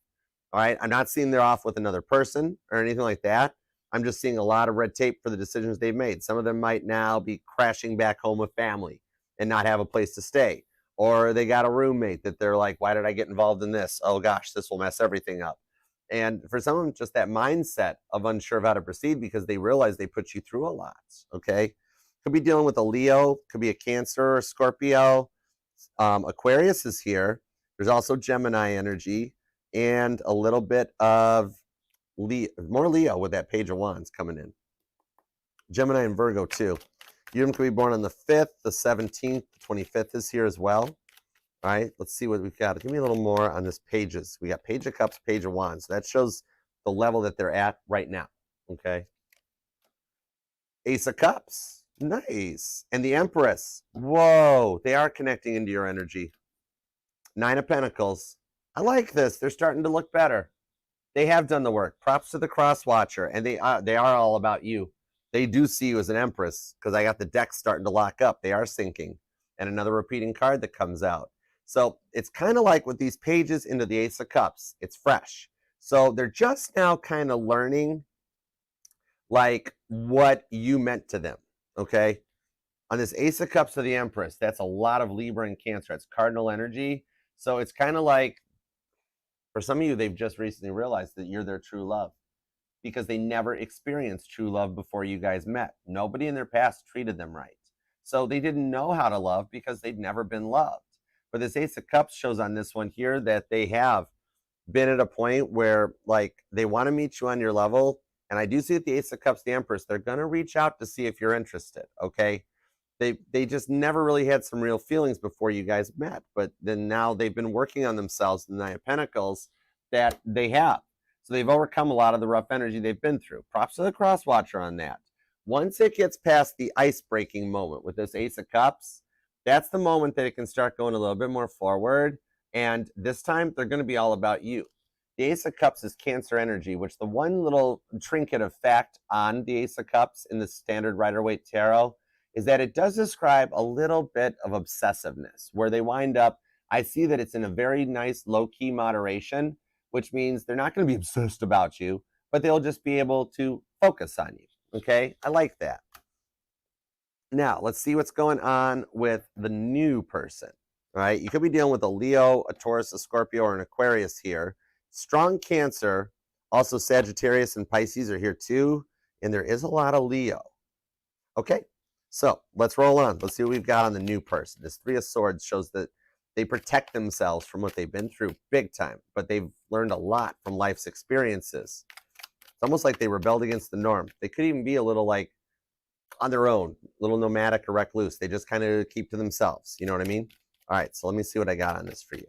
All right. I'm not seeing they're off with another person or anything like that. I'm just seeing a lot of red tape for the decisions they've made. Some of them might now be crashing back home with family and not have a place to stay. Or they got a roommate that they're like, why did I get involved in this? Oh gosh, this will mess everything up. And for some of them, just that mindset of unsure of how to proceed because they realize they put you through a lot. Okay. Could be dealing with a Leo, could be a Cancer or Scorpio. Aquarius is here. There's also Gemini energy and a little bit of more Leo with that Page of Wands coming in. Gemini and Virgo too. You could be born on the 5th, the 17th, the 25th is here as well. All right, let's see what we've got. Give me a little more on this pages. We got Page of Cups, Page of Wands. That shows the level that they're at right now, okay? Ace of Cups, nice. And the Empress, whoa, they are connecting into your energy. 9 of Pentacles, I like this. They're starting to look better. They have done the work. Props to the Cross Watcher, and they are all about you. they do see you as an Empress because I got the deck starting to lock up. They are syncing. And another repeating card that comes out. So it's kind of like with these pages into the Ace of Cups. It's fresh. So they're just now kind of learning like what you meant to them, okay? On this Ace of Cups to the Empress, that's a lot of Libra and Cancer. It's cardinal energy. So it's kind of like, for some of you, they've just recently realized that you're their true love because they never experienced true love before you guys met. Nobody in their past treated them right. So they didn't know how to love because they'd never been loved. But this Ace of Cups shows on this one here that they have been at a point where like they want to meet you on your level. And I do see at the Ace of Cups, the Empress, they're going to reach out to see if you're interested, okay? They just never really had some real feelings before you guys met, but then now they've been working on themselves, the Nine of Pentacles, that they have. So they've overcome a lot of the rough energy they've been through. Props to the cross watcher on that. Once it gets past the ice-breaking moment with this Ace of Cups, that's the moment that it can start going a little bit more forward. And this time, they're going to be all about you. The Ace of Cups is Cancer energy, which the one little trinket of fact on the Ace of Cups in the standard Rider-Waite Tarot is that it does describe a little bit of obsessiveness, where they wind up, I see that it's in a very nice low-key moderation, which means they're not going to be obsessed about you, but they'll just be able to focus on you, okay? I like that. Now, let's see what's going on with the new person, all right? You could be dealing with a Leo, a Taurus, a Scorpio, or an Aquarius here. Strong Cancer, also Sagittarius and Pisces are here too, and there is a lot of Leo. Okay, so let's roll on. Let's see what we've got on the new person. This Three of Swords shows that they protect themselves from what they've been through big time, but they've learned a lot from life's experiences. It's almost like they rebelled against the norm. They could even be a little like on their own, a little nomadic or recluse. They just kind of keep to themselves. You know what I mean? All right, so let me see what I got on this for you.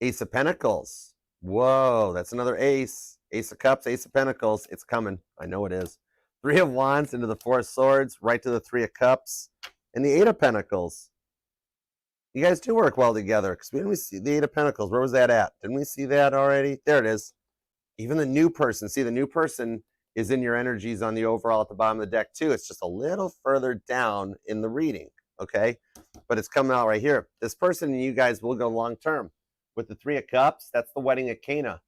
Ace of Pentacles. Whoa, that's another ace. Ace of Cups, Ace of Pentacles. It's coming. I know it is. Three of Wands into the Four of Swords, right to the Three of Cups, and the Eight of Pentacles. You guys do work well together because we didn't see the Eight of Pentacles. Where was that at? Didn't we see that already? There it is. Even the new person. See, the new person is in your energies on the overall at the bottom of the deck too. It's just a little further down in the reading, okay? But it's coming out right here. This person and you guys will go long term. With the Three of Cups, that's the wedding at Cana.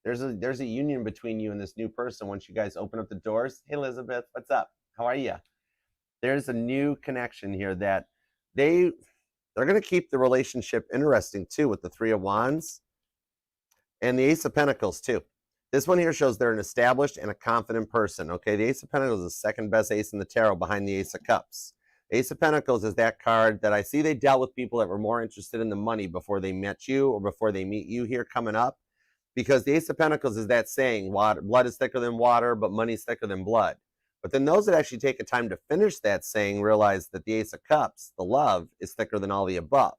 There's a union between you and this new person once you guys open up the doors. Hey, Elizabeth, what's up? How are you? There's a new connection here that they're going to keep the relationship interesting too with the Three of Wands and the Ace of Pentacles too. This one here shows they're an established and a confident person. Okay, the Ace of Pentacles is the second best ace in the tarot behind the Ace of Cups. Ace of Pentacles is that card that I see they dealt with people that were more interested in the money before they met you or before they meet you here coming up. Because the Ace of Pentacles is that saying, blood is thicker than water, but money is thicker than blood. But then those that actually take the time to finish that saying realize that the Ace of Cups, the love, is thicker than all the above.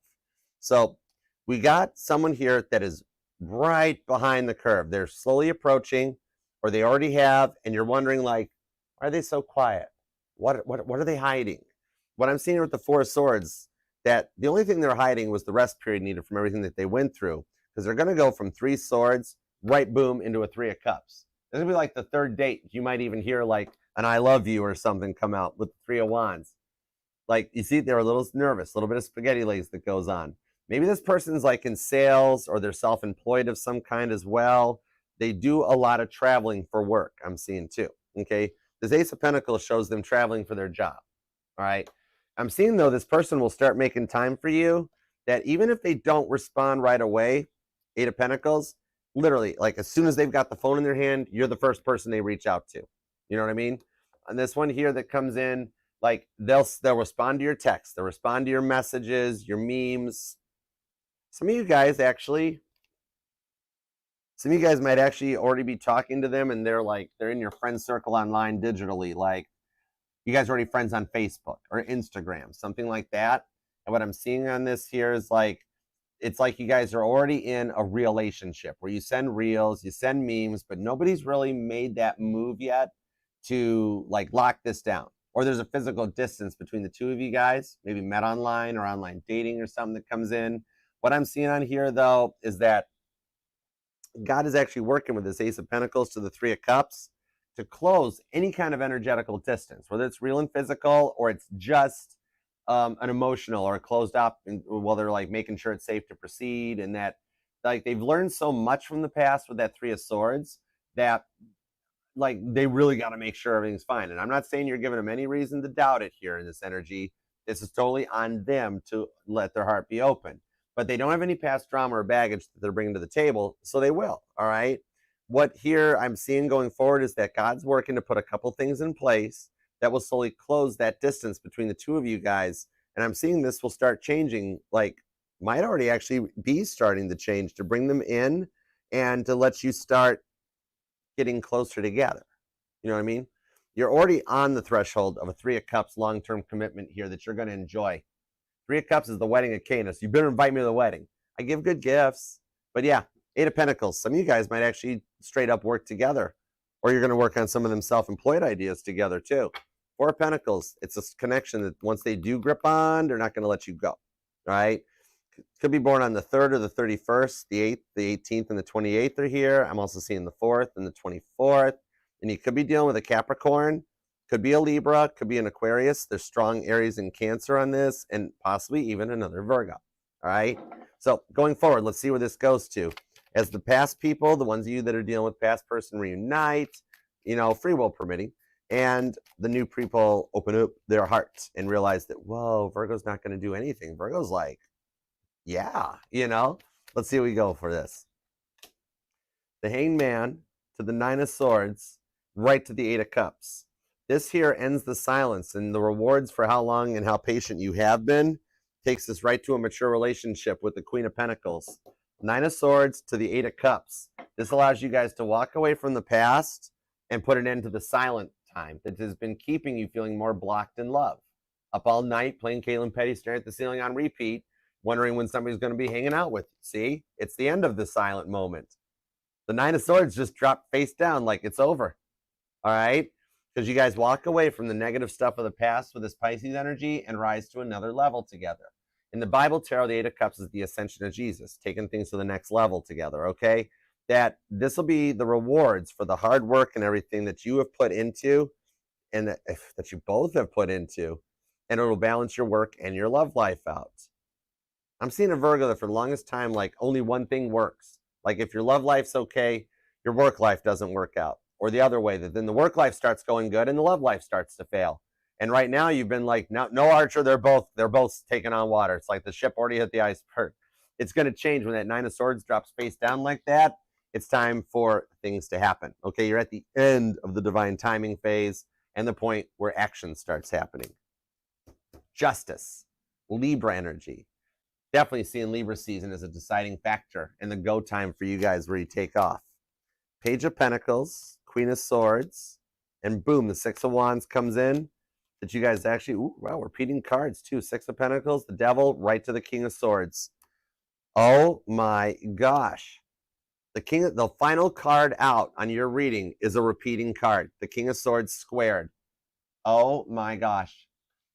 So we got someone here that is right behind the curve. They're slowly approaching, or they already have, and you're wondering, like, why are they so quiet? What are they hiding? What I'm seeing with the Four of Swords, that the only thing they're hiding was the rest period needed from everything that they went through. Because they're going to go from Three Swords, right boom, into a Three of Cups. This will be like the third date. You might even hear like an I love you or something come out with the Three of Wands. Like, you see, they're a little nervous, a little bit of spaghetti legs that goes on. Maybe this person's like in sales or they're self-employed of some kind as well. They do a lot of traveling for work, I'm seeing too, okay? This Ace of Pentacles shows them traveling for their job, all right? I'm seeing, though, this person will start making time for you, that even if they don't respond right away, Eight of Pentacles, literally, like as soon as they've got the phone in their hand, you're the first person they reach out to. You know what I mean? And this one here that comes in, like they'll respond to your texts, they'll respond to your messages, your memes. Some of you guys might actually already be talking to them, and they're in your friend circle online digitally. Like you guys are already friends on Facebook or Instagram, something like that. And what I'm seeing on this here is like, it's like you guys are already in a relationship where you send reels, you send memes, but nobody's really made that move yet to like lock this down. Or there's a physical distance between the two of you guys, maybe met online or online dating or something that comes in. What I'm seeing on here, though, is that God is actually working with this Ace of Pentacles to the Three of Cups to close any kind of energetical distance, whether it's real and physical or it's just an emotional or closed up, and while they're like making sure it's safe to proceed, and that like they've learned so much from the past with that Three of Swords that like they really got to make sure everything's fine. And I'm not saying you're giving them any reason to doubt it here in this energy. This is totally on them to let their heart be open. But they don't have any past drama or baggage that they're bringing to the table, so they will. All right. What here I'm seeing going forward is that God's working to put a couple things in place that will slowly close that distance between the two of you guys. And I'm seeing this will start changing, like might already actually be starting to change, to bring them in and to let you start getting closer together. You know what I mean? You're already on the threshold of a Three of Cups long-term commitment here that you're going to enjoy. Three of Cups is the wedding of Canis. You better invite me to the wedding. I give good gifts. But yeah, Eight of Pentacles. Some of you guys might actually straight up work together, or you're going to work on some of them self-employed ideas together too. Four of Pentacles. It's a connection that once they do grip on, they're not going to let you go. All right? Could be born on the 3rd or the 31st, the 8th, the 18th, and the 28th are here. I'm also seeing the 4th and the 24th. And you could be dealing with a Capricorn, could be a Libra, could be an Aquarius. There's strong Aries and Cancer on this, and possibly even another Virgo. All right? So going forward, let's see where this goes to. As the past people, the ones of you that are dealing with past person reunite, you know, free will permitting, and the new people open up their hearts and realize that, whoa, Virgo's not going to do anything. Virgo's like, yeah, you know, let's see how we go for this. The Hanged Man to the Nine of Swords, right to the Eight of Cups. This here ends the silence, and the rewards for how long and how patient you have been takes us right to a mature relationship with the Queen of Pentacles. Nine of Swords to the Eight of Cups. This allows you guys to walk away from the past and put an end to the silent time that has been keeping you feeling more blocked in love. Up all night, playing Caitlin Petty, staring at the ceiling on repeat, wondering when somebody's going to be hanging out with you. See? It's the end of the silent moment. The Nine of Swords just dropped face down like it's over. All right? Because you guys walk away from the negative stuff of the past with this Pisces energy and rise to another level together. In the Bible tarot, the Eight of Cups is the ascension of Jesus, taking things to the next level together, okay? That this will be the rewards for the hard work and everything that you have put into, and that you both have put into, and it will balance your work and your love life out. I'm seeing a Virgo that for the longest time, like only one thing works. Like if your love life's okay, your work life doesn't work out. Or the other way, that then the work life starts going good and the love life starts to fail. And right now you've been like, no Archer, they're both taking on water. It's like the ship already hit the iceberg. It's going to change when that Nine of Swords drops face down like that. It's time for things to happen. Okay, you're at the end of the divine timing phase and the point where action starts happening. Justice, Libra energy. Definitely seeing Libra season as a deciding factor in the go time for you guys where you take off. Page of Pentacles, Queen of Swords, and boom, the Six of Wands comes in. That you guys actually, ooh, wow, repeating cards too. Six of Pentacles, the Devil, right to the King of Swords. Oh my gosh. The final card out on your reading is a repeating card. The King of Swords squared. Oh my gosh.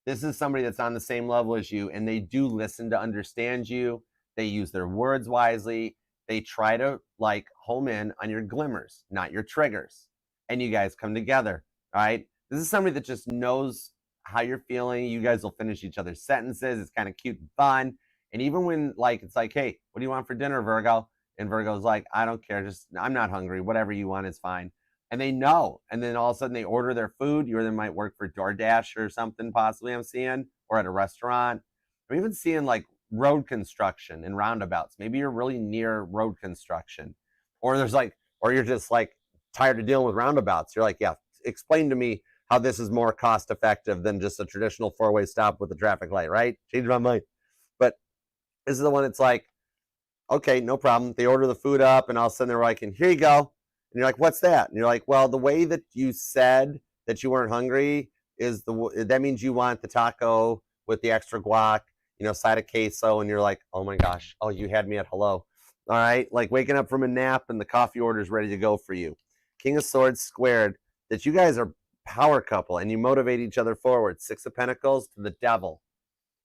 This is somebody that's on the same level as you, and they do listen to understand you. They use their words wisely. They try to like home in on your glimmers, not your triggers. And you guys come together, all right? This is somebody that just knows how you're feeling. You guys will finish each other's sentences. It's kind of cute and fun. And even when like it's like, hey, what do you want for dinner, Virgo? And Virgo's like, I don't care. Just I'm not hungry. Whatever you want is fine. And they know. And then all of a sudden they order their food. You either might work for DoorDash or something possibly I'm seeing, or at a restaurant. I'm even seeing like road construction and roundabouts. Maybe you're really near road construction. Or there's like, or you're just like tired of dealing with roundabouts. You're like, yeah, explain to me how this is more cost effective than just a traditional four-way stop with a traffic light, right? Change my mind. But this is the one that's like, okay, no problem. They order the food up and all of a sudden they're like, and here you go. And you're like, what's that? And you're like, well, the way that you said that you weren't hungry is that means you want the taco with the extra guac, you know, side of queso. And you're like, oh my gosh, oh, you had me at hello. All right, like waking up from a nap and the coffee order is ready to go for you. King of Swords squared, that you guys are power couple and you motivate each other forward. Six of Pentacles to the Devil.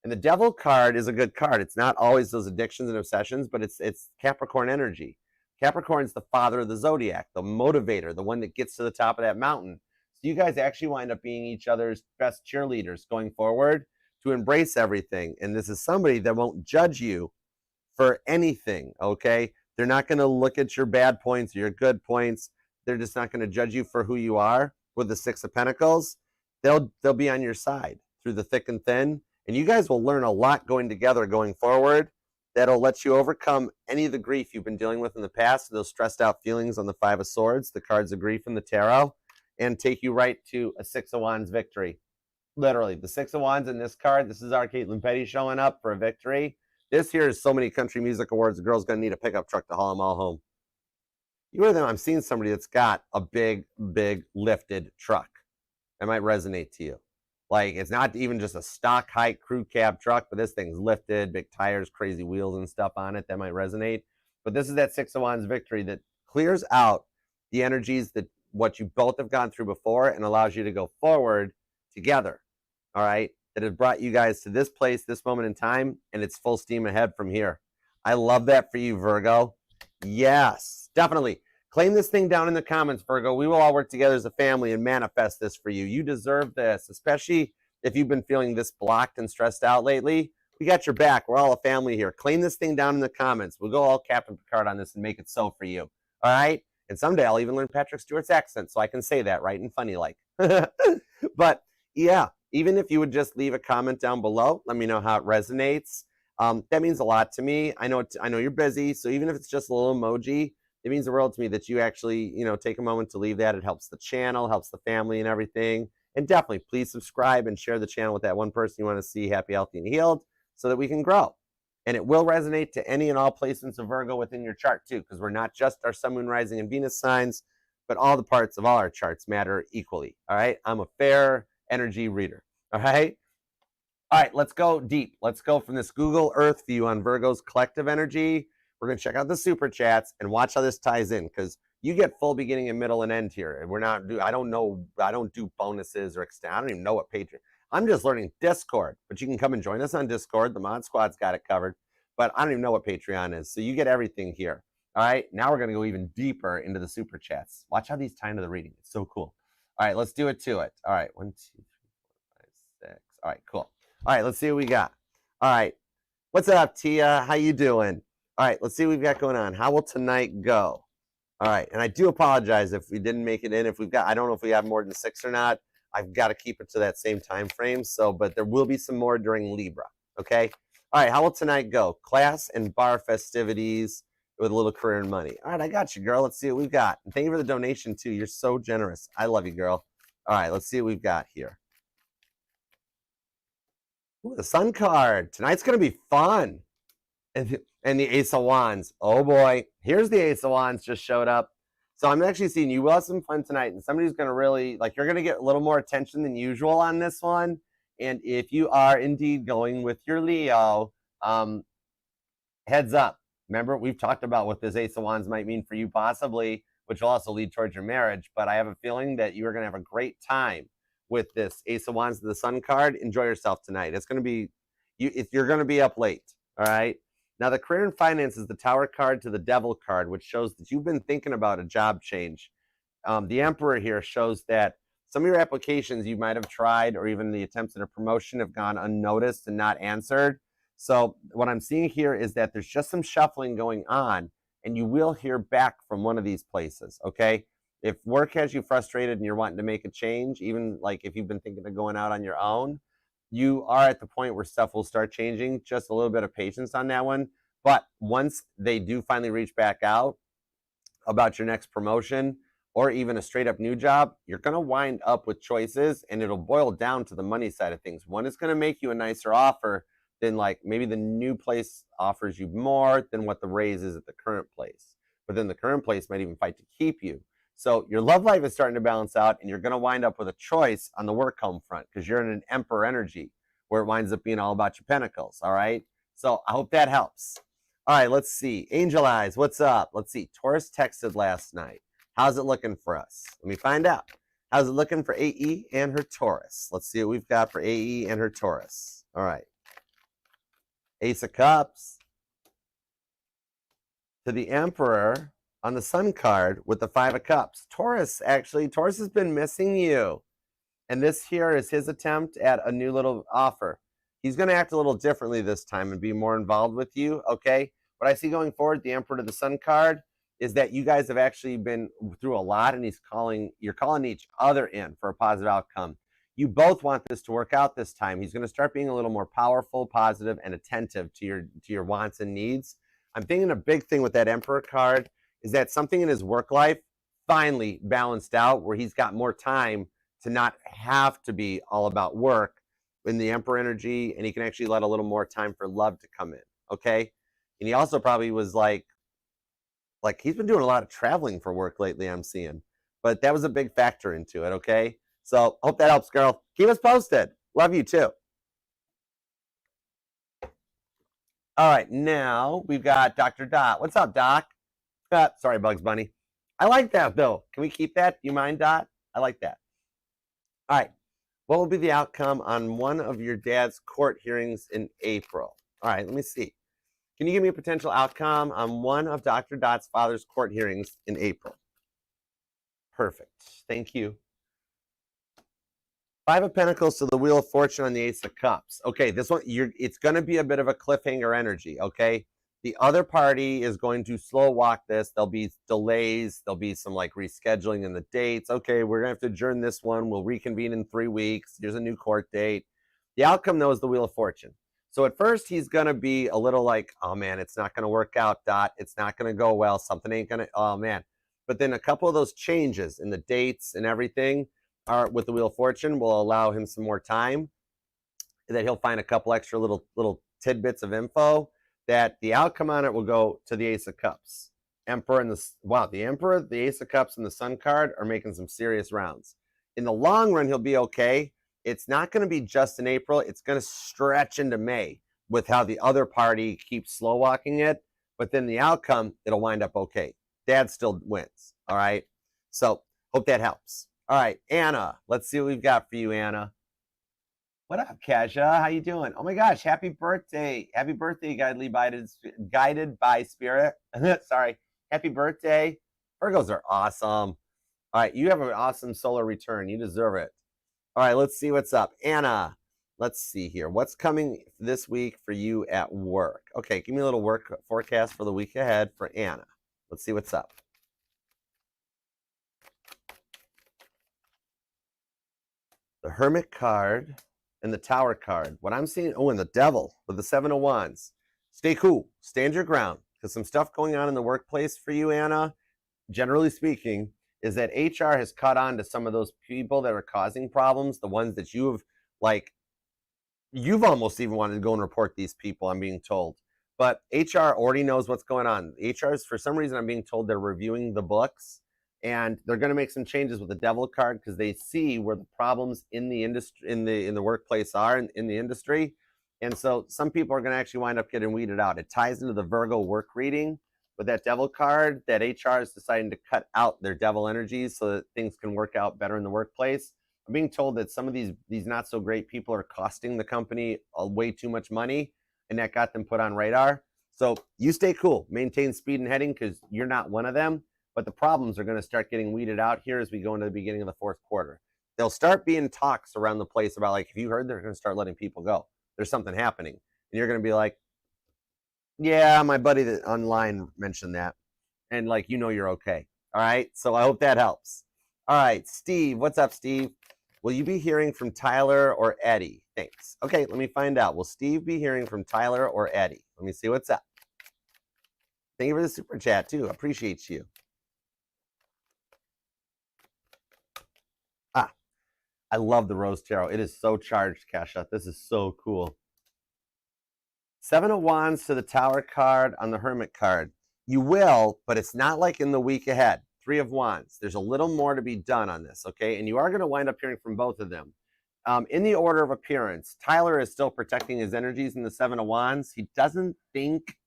And the Devil card is a good card. It's not always those addictions and obsessions, but it's Capricorn energy. Capricorn's the father of the zodiac, the motivator, the one that gets to the top of that mountain. So you guys actually wind up being each other's best cheerleaders going forward to embrace everything. And this is somebody that won't judge you for anything, okay? They're not going to look at your bad points or your good points. They're just not going to judge you for who you are. With the Six of Pentacles, they'll be on your side through the thick and thin. And you guys will learn a lot going together going forward that'll let you overcome any of the grief you've been dealing with in the past, those stressed out feelings on the Five of Swords, the cards of grief in the tarot, and take you right to a Six of Wands victory. Literally, the Six of Wands in this card, this is our Caitlin Petty showing up for a victory. This here is so many country music awards, the girl's going to need a pickup truck to haul them all home. You are them, I'm seeing somebody that's got a big, big lifted truck. That might resonate to you. Like, it's not even just a stock height crew cab truck, but this thing's lifted, big tires, crazy wheels and stuff on it. That might resonate. But this is that Six of Wands victory that clears out the energies that what you both have gone through before and allows you to go forward together. All right? That has brought you guys to this place, this moment in time, and it's full steam ahead from here. I love that for you, Virgo. Yes, definitely. Claim this thing down in the comments, Virgo. We will all work together as a family and manifest this for you. You deserve this, especially if you've been feeling this blocked and stressed out lately. We got your back. We're all a family here. Claim this thing down in the comments. We'll go all Captain Picard on this and make it so for you. All right? And someday I'll even learn Patrick Stewart's accent so I can say that right and funny like. But yeah, even if you would just leave a comment down below, let me know how it resonates. That means a lot to me. I know you're busy, so even if it's just a little emoji, it means the world to me that you actually, take a moment to leave that. It helps the channel, helps the family and everything. And definitely, please subscribe and share the channel with that one person you want to see happy, healthy, and healed so that we can grow. And it will resonate to any and all placements of Virgo within your chart too, because we're not just our Sun, Moon, Rising, and Venus signs, but all the parts of all our charts matter equally. All right? I'm a fair energy reader. All right? All right, let's go deep. Let's go from this Google Earth view on Virgo's collective energy. We're going to check out the super chats and watch how this ties in, because you get full beginning and middle and end here. And I don't do bonuses or extend. I don't even know what Patreon. I'm just learning Discord, but you can come and join us on Discord. The Mod Squad's got it covered, but I don't even know what Patreon is. So you get everything here. All right, now we're going to go even deeper into the super chats. Watch how these tie into the reading. It's so cool. All right, let's do it to it. All right, 1, 2, 3, 4, 5, 6. All right, cool. All right, let's see what we got. All right, what's up, Tia? How you doing? All right, let's see what we've got going on. How will tonight go? All right, and I do apologize if we didn't make it in. I don't know if we have more than 6 or not. I've got to keep it to that same time frame. But there will be some more during Libra. Okay. All right, how will tonight go? Class and bar festivities with a little career and money. All right, I got you, girl. Let's see what we've got. And thank you for the donation too. You're so generous. I love you, girl. All right, let's see what we've got here. Ooh, the Sun card. Tonight's gonna be fun. And the Ace of Wands. Oh boy, here's the Ace of Wands just showed up. So I'm actually seeing you will have some fun tonight, and somebody's going to really, you're going to get a little more attention than usual on this one. And if you are indeed going with your Leo, heads up. Remember, we've talked about what this Ace of Wands might mean for you possibly, which will also lead towards your marriage. But I have a feeling that you are going to have a great time with this Ace of Wands to the Sun card. Enjoy yourself tonight. It's going to be, you're going to be up late, all right? Now, the career and finance is the Tower card to the Devil card, which shows that you've been thinking about a job change. The Emperor here shows that some of your applications you might have tried, or even the attempts at a promotion, have gone unnoticed and not answered. So what I'm seeing here is that there's just some shuffling going on, and you will hear back from one of these places, okay? If work has you frustrated and you're wanting to make a change, even if you've been thinking of going out on your own, you are at the point where stuff will start changing. Just a little bit of patience on that one. But once they do finally reach back out about your next promotion or even a straight up new job, you're going to wind up with choices, and it'll boil down to the money side of things. One is going to make you a nicer offer than maybe the new place offers you more than what the raise is at the current place. But then the current place might even fight to keep you. So your love life is starting to balance out, and you're going to wind up with a choice on the work home front because you're in an Emperor energy where it winds up being all about your pentacles, all right? So I hope that helps. All right, let's see. Angel Eyes, what's up? Let's see. Taurus texted last night. How's it looking for us? Let me find out. How's it looking for AE and her Taurus? Let's see what we've got for AE and her Taurus. All right. Ace of Cups to the Emperor. on the Sun card with the Five of Cups. Taurus, actually, Taurus has been missing you. And this here is his attempt at a new little offer. He's going to act a little differently this time and be more involved with you, okay? What I see going forward, the Emperor to the Sun card, is that you guys have actually been through a lot, and you're calling each other in for a positive outcome. You both want this to work out this time. He's going to start being a little more powerful, positive, and attentive to your wants and needs. I'm thinking a big thing with that Emperor card is that something in his work life finally balanced out where he's got more time to not have to be all about work in the Emperor energy, and he can actually let a little more time for love to come in, okay? And he also probably was like he's been doing a lot of traveling for work lately, I'm seeing. But that was a big factor into it, okay? So hope that helps, girl. Keep us posted. Love you too. All right, now we've got Dr. Dot. What's up, Doc? Sorry, Bugs Bunny. I like that, though. Can we keep that? Do you mind, Dot? I like that. All right. What will be the outcome on one of your dad's court hearings in April? All right, let me see. Can you give me a potential outcome on one of Dr. Dot's father's court hearings in April? Perfect. Thank you. Five of Pentacles to the Wheel of Fortune on the Ace of Cups. Okay, this one, it's going to be a bit of a cliffhanger energy, okay? The other party is going to slow walk this. There'll be delays. There'll be some like rescheduling in the dates. Okay, we're going to have to adjourn this one. We'll reconvene in 3 weeks. There's a new court date. The outcome, though, is the Wheel of Fortune. So at first, he's going to be a little like, oh, man, it's not going to work out, Dot. It's not going to go well. Something ain't going to, oh, man. But then a couple of those changes in the dates and everything are with the Wheel of Fortune will allow him some more time, that he'll find a couple extra little tidbits of info, that the outcome on it will go to the Ace of Cups. Emperor and the Emperor, the Ace of Cups, and the Sun card are making some serious rounds. In the long run, he'll be okay. It's not going to be just in April. It's going to stretch into May with how the other party keeps slow walking it. But then the outcome, it'll wind up okay. Dad still wins. All right. So hope that helps. All right, Anna. Let's see what we've got for you, Anna. What up, Kasia? How you doing? Oh my gosh, happy birthday. Happy birthday, guided by spirit. Sorry. Happy birthday. Virgos are awesome. All right, you have an awesome solar return. You deserve it. All right, let's see what's up. Anna, let's see here. What's coming this week for you at work? Okay, give me a little work forecast for the week ahead for Anna. Let's see what's up. The Hermit card and the Tower card. What I'm seeing, and the Devil with the Seven of Wands. Stay cool. Stand your ground. Because some stuff going on in the workplace for you, Anna, generally speaking, is that HR has caught on to some of those people that are causing problems, the ones that you've almost even wanted to go and report these people, I'm being told. But HR already knows what's going on. HR is, for some reason, I'm being told they're reviewing the books, and they're going to make some changes with the Devil card because they see where the problems in the industry, in the workplace are in the industry. And so some people are going to actually wind up getting weeded out. It ties into the Virgo work reading with that Devil card, that HR is deciding to cut out their Devil energies so that things can work out better in the workplace. I'm being told that some of these not so great people are costing the company way too much money, and that got them put on radar. So you stay cool, maintain speed and heading, because you're not one of them. But the problems are going to start getting weeded out here as we go into the beginning of the fourth quarter. There'll start being talks around the place about, like, have you heard they're going to start letting people go? There's something happening. And you're going to be like, yeah, my buddy that online mentioned that. And like, you're okay. All right. So I hope that helps. All right, Steve. What's up, Steve? Will you be hearing from Tyler or Eddie? Thanks. Okay, let me find out. Will Steve be hearing from Tyler or Eddie? Let me see what's up. Thank you for the super chat, too. Appreciate you. I love the Rose Tarot. It is so charged, Kesha. This is so cool. Seven of Wands to the Tower card on the Hermit card. You will, but it's not like in the week ahead. Three of Wands. There's a little more to be done on this, okay? And you are going to wind up hearing from both of them. In the order of appearance, Tyler is still protecting his energies in the Seven of Wands. He doesn't think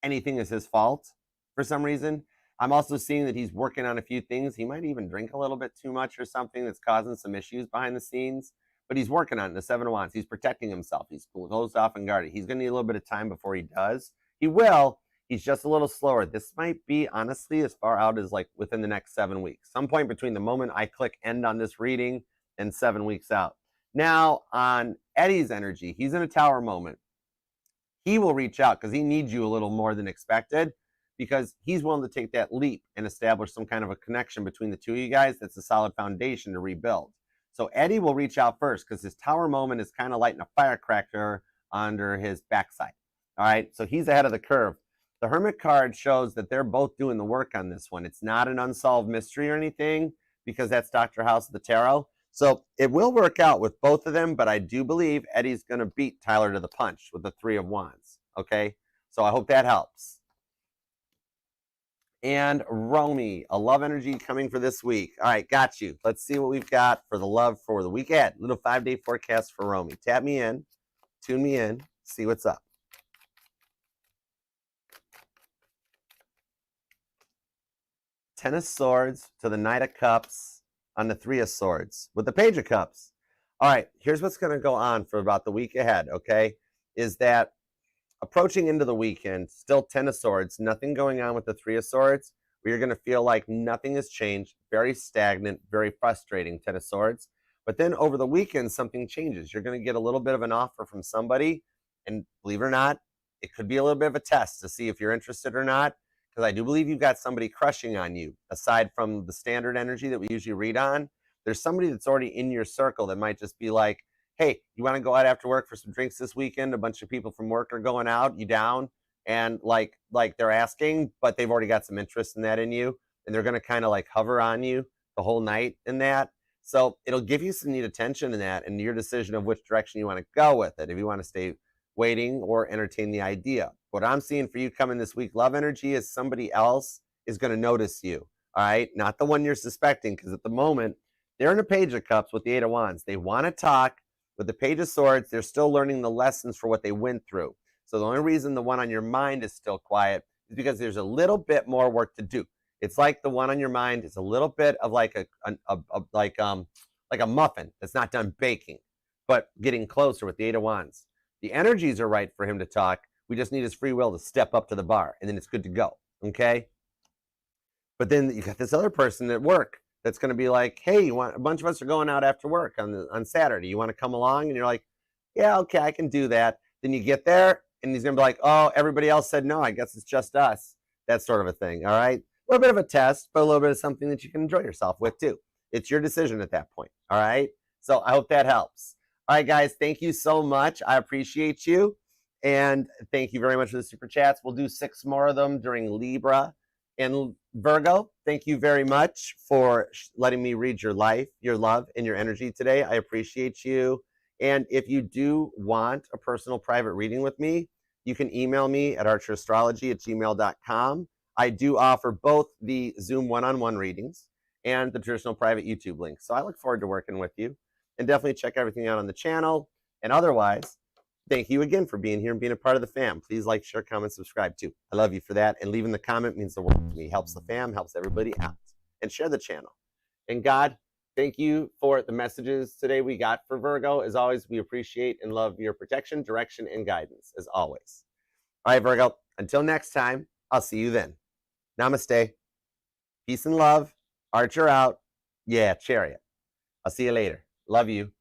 anything is his fault for some reason. I'm also seeing that he's working on a few things. He might even drink a little bit too much or something that's causing some issues behind the scenes. But he's working on it. The Seven of Wands. He's protecting himself. He's closed off and guarded. He's going to need a little bit of time before he does. He will. He's just a little slower. This might be, honestly, as far out as like within the next 7 weeks. Some point between the moment I click end on this reading and 7 weeks out. Now, on Eddie's energy, he's in a tower moment. He will reach out because he needs you a little more than expected, because he's willing to take that leap and establish some kind of a connection between the two of you guys that's a solid foundation to rebuild. So Eddie will reach out first because his tower moment is kind of lighting a firecracker under his backside. All right, so he's ahead of the curve. The Hermit card shows that they're both doing the work on this one. It's not an unsolved mystery or anything, because that's Dr. House of the Tarot. So it will work out with both of them, but I do believe Eddie's going to beat Tyler to the punch with the 3 of Wands, okay? So I hope that helps. And Romy, a love energy coming for this week. All right, got you. Let's see what we've got for the love for the week ahead. Little 5-day forecast for Romy. Tap me in, tune me in, see what's up. Ten of Swords to the Knight of Cups on the 3 of Swords with the Page of Cups. All right, here's what's going to go on for about the week ahead, okay? Is that approaching into the weekend, still 10 of Swords, nothing going on with the 3 of Swords, where you're going to feel like nothing has changed, very stagnant, very frustrating 10 of Swords. But then over the weekend, something changes. You're going to get a little bit of an offer from somebody, and believe it or not, it could be a little bit of a test to see if you're interested or not, because I do believe you've got somebody crushing on you. Aside from the standard energy that we usually read on, there's somebody that's already in your circle that might just be like, hey, you want to go out after work for some drinks this weekend? A bunch of people from work are going out. You down? And like they're asking, but they've already got some interest in that in you, and they're going to kind of like hover on you the whole night in that. So it'll give you some neat attention in that, and your decision of which direction you want to go with it. If you want to stay waiting or entertain the idea. What I'm seeing for you coming this week, love energy, is somebody else is going to notice you. All right, not the one you're suspecting, because at the moment they're in a Page of Cups with the 8 of Wands. They want to talk. With the Page of Swords, they're still learning the lessons for what they went through. So the only reason the one on your mind is still quiet is because there's a little bit more work to do. It's like the one on your mind is a little bit of like a muffin that's not done baking, but getting closer with the 8 of Wands. The energies are right for him to talk. We just need his free will to step up to the bar, and then it's good to go, okay? But then you got this other person at work that's going to be like, hey, a bunch of us are going out after work on Saturday. You want to come along? And you're like, yeah, okay, I can do that. Then you get there, and he's going to be like, oh, everybody else said no. I guess it's just us. That sort of a thing, all right? A little bit of a test, but a little bit of something that you can enjoy yourself with, too. It's your decision at that point, all right? So I hope that helps. All right, guys, thank you so much. I appreciate you. And thank you very much for the super chats. We'll do 6 more of them during Libra. And Virgo, thank you very much for letting me read your life, your love, and your energy today. I appreciate you. And if you do want a personal private reading with me, you can email me at archerastrology@gmail.com. I do offer both the Zoom one-on-one readings and the traditional private YouTube link. So I look forward to working with you. And definitely check everything out on the channel. And otherwise, thank you again for being here and being a part of the fam. Please like, share, comment, subscribe too. I love you for that. And leaving the comment means the world to me. Helps the fam, helps everybody out. And share the channel. And God, thank you for the messages today we got for Virgo. As always, we appreciate and love your protection, direction, and guidance, as always. All right, Virgo, until next time, I'll see you then. Namaste. Peace and love. Archer out. Yeah, Chariot. I'll see you later. Love you.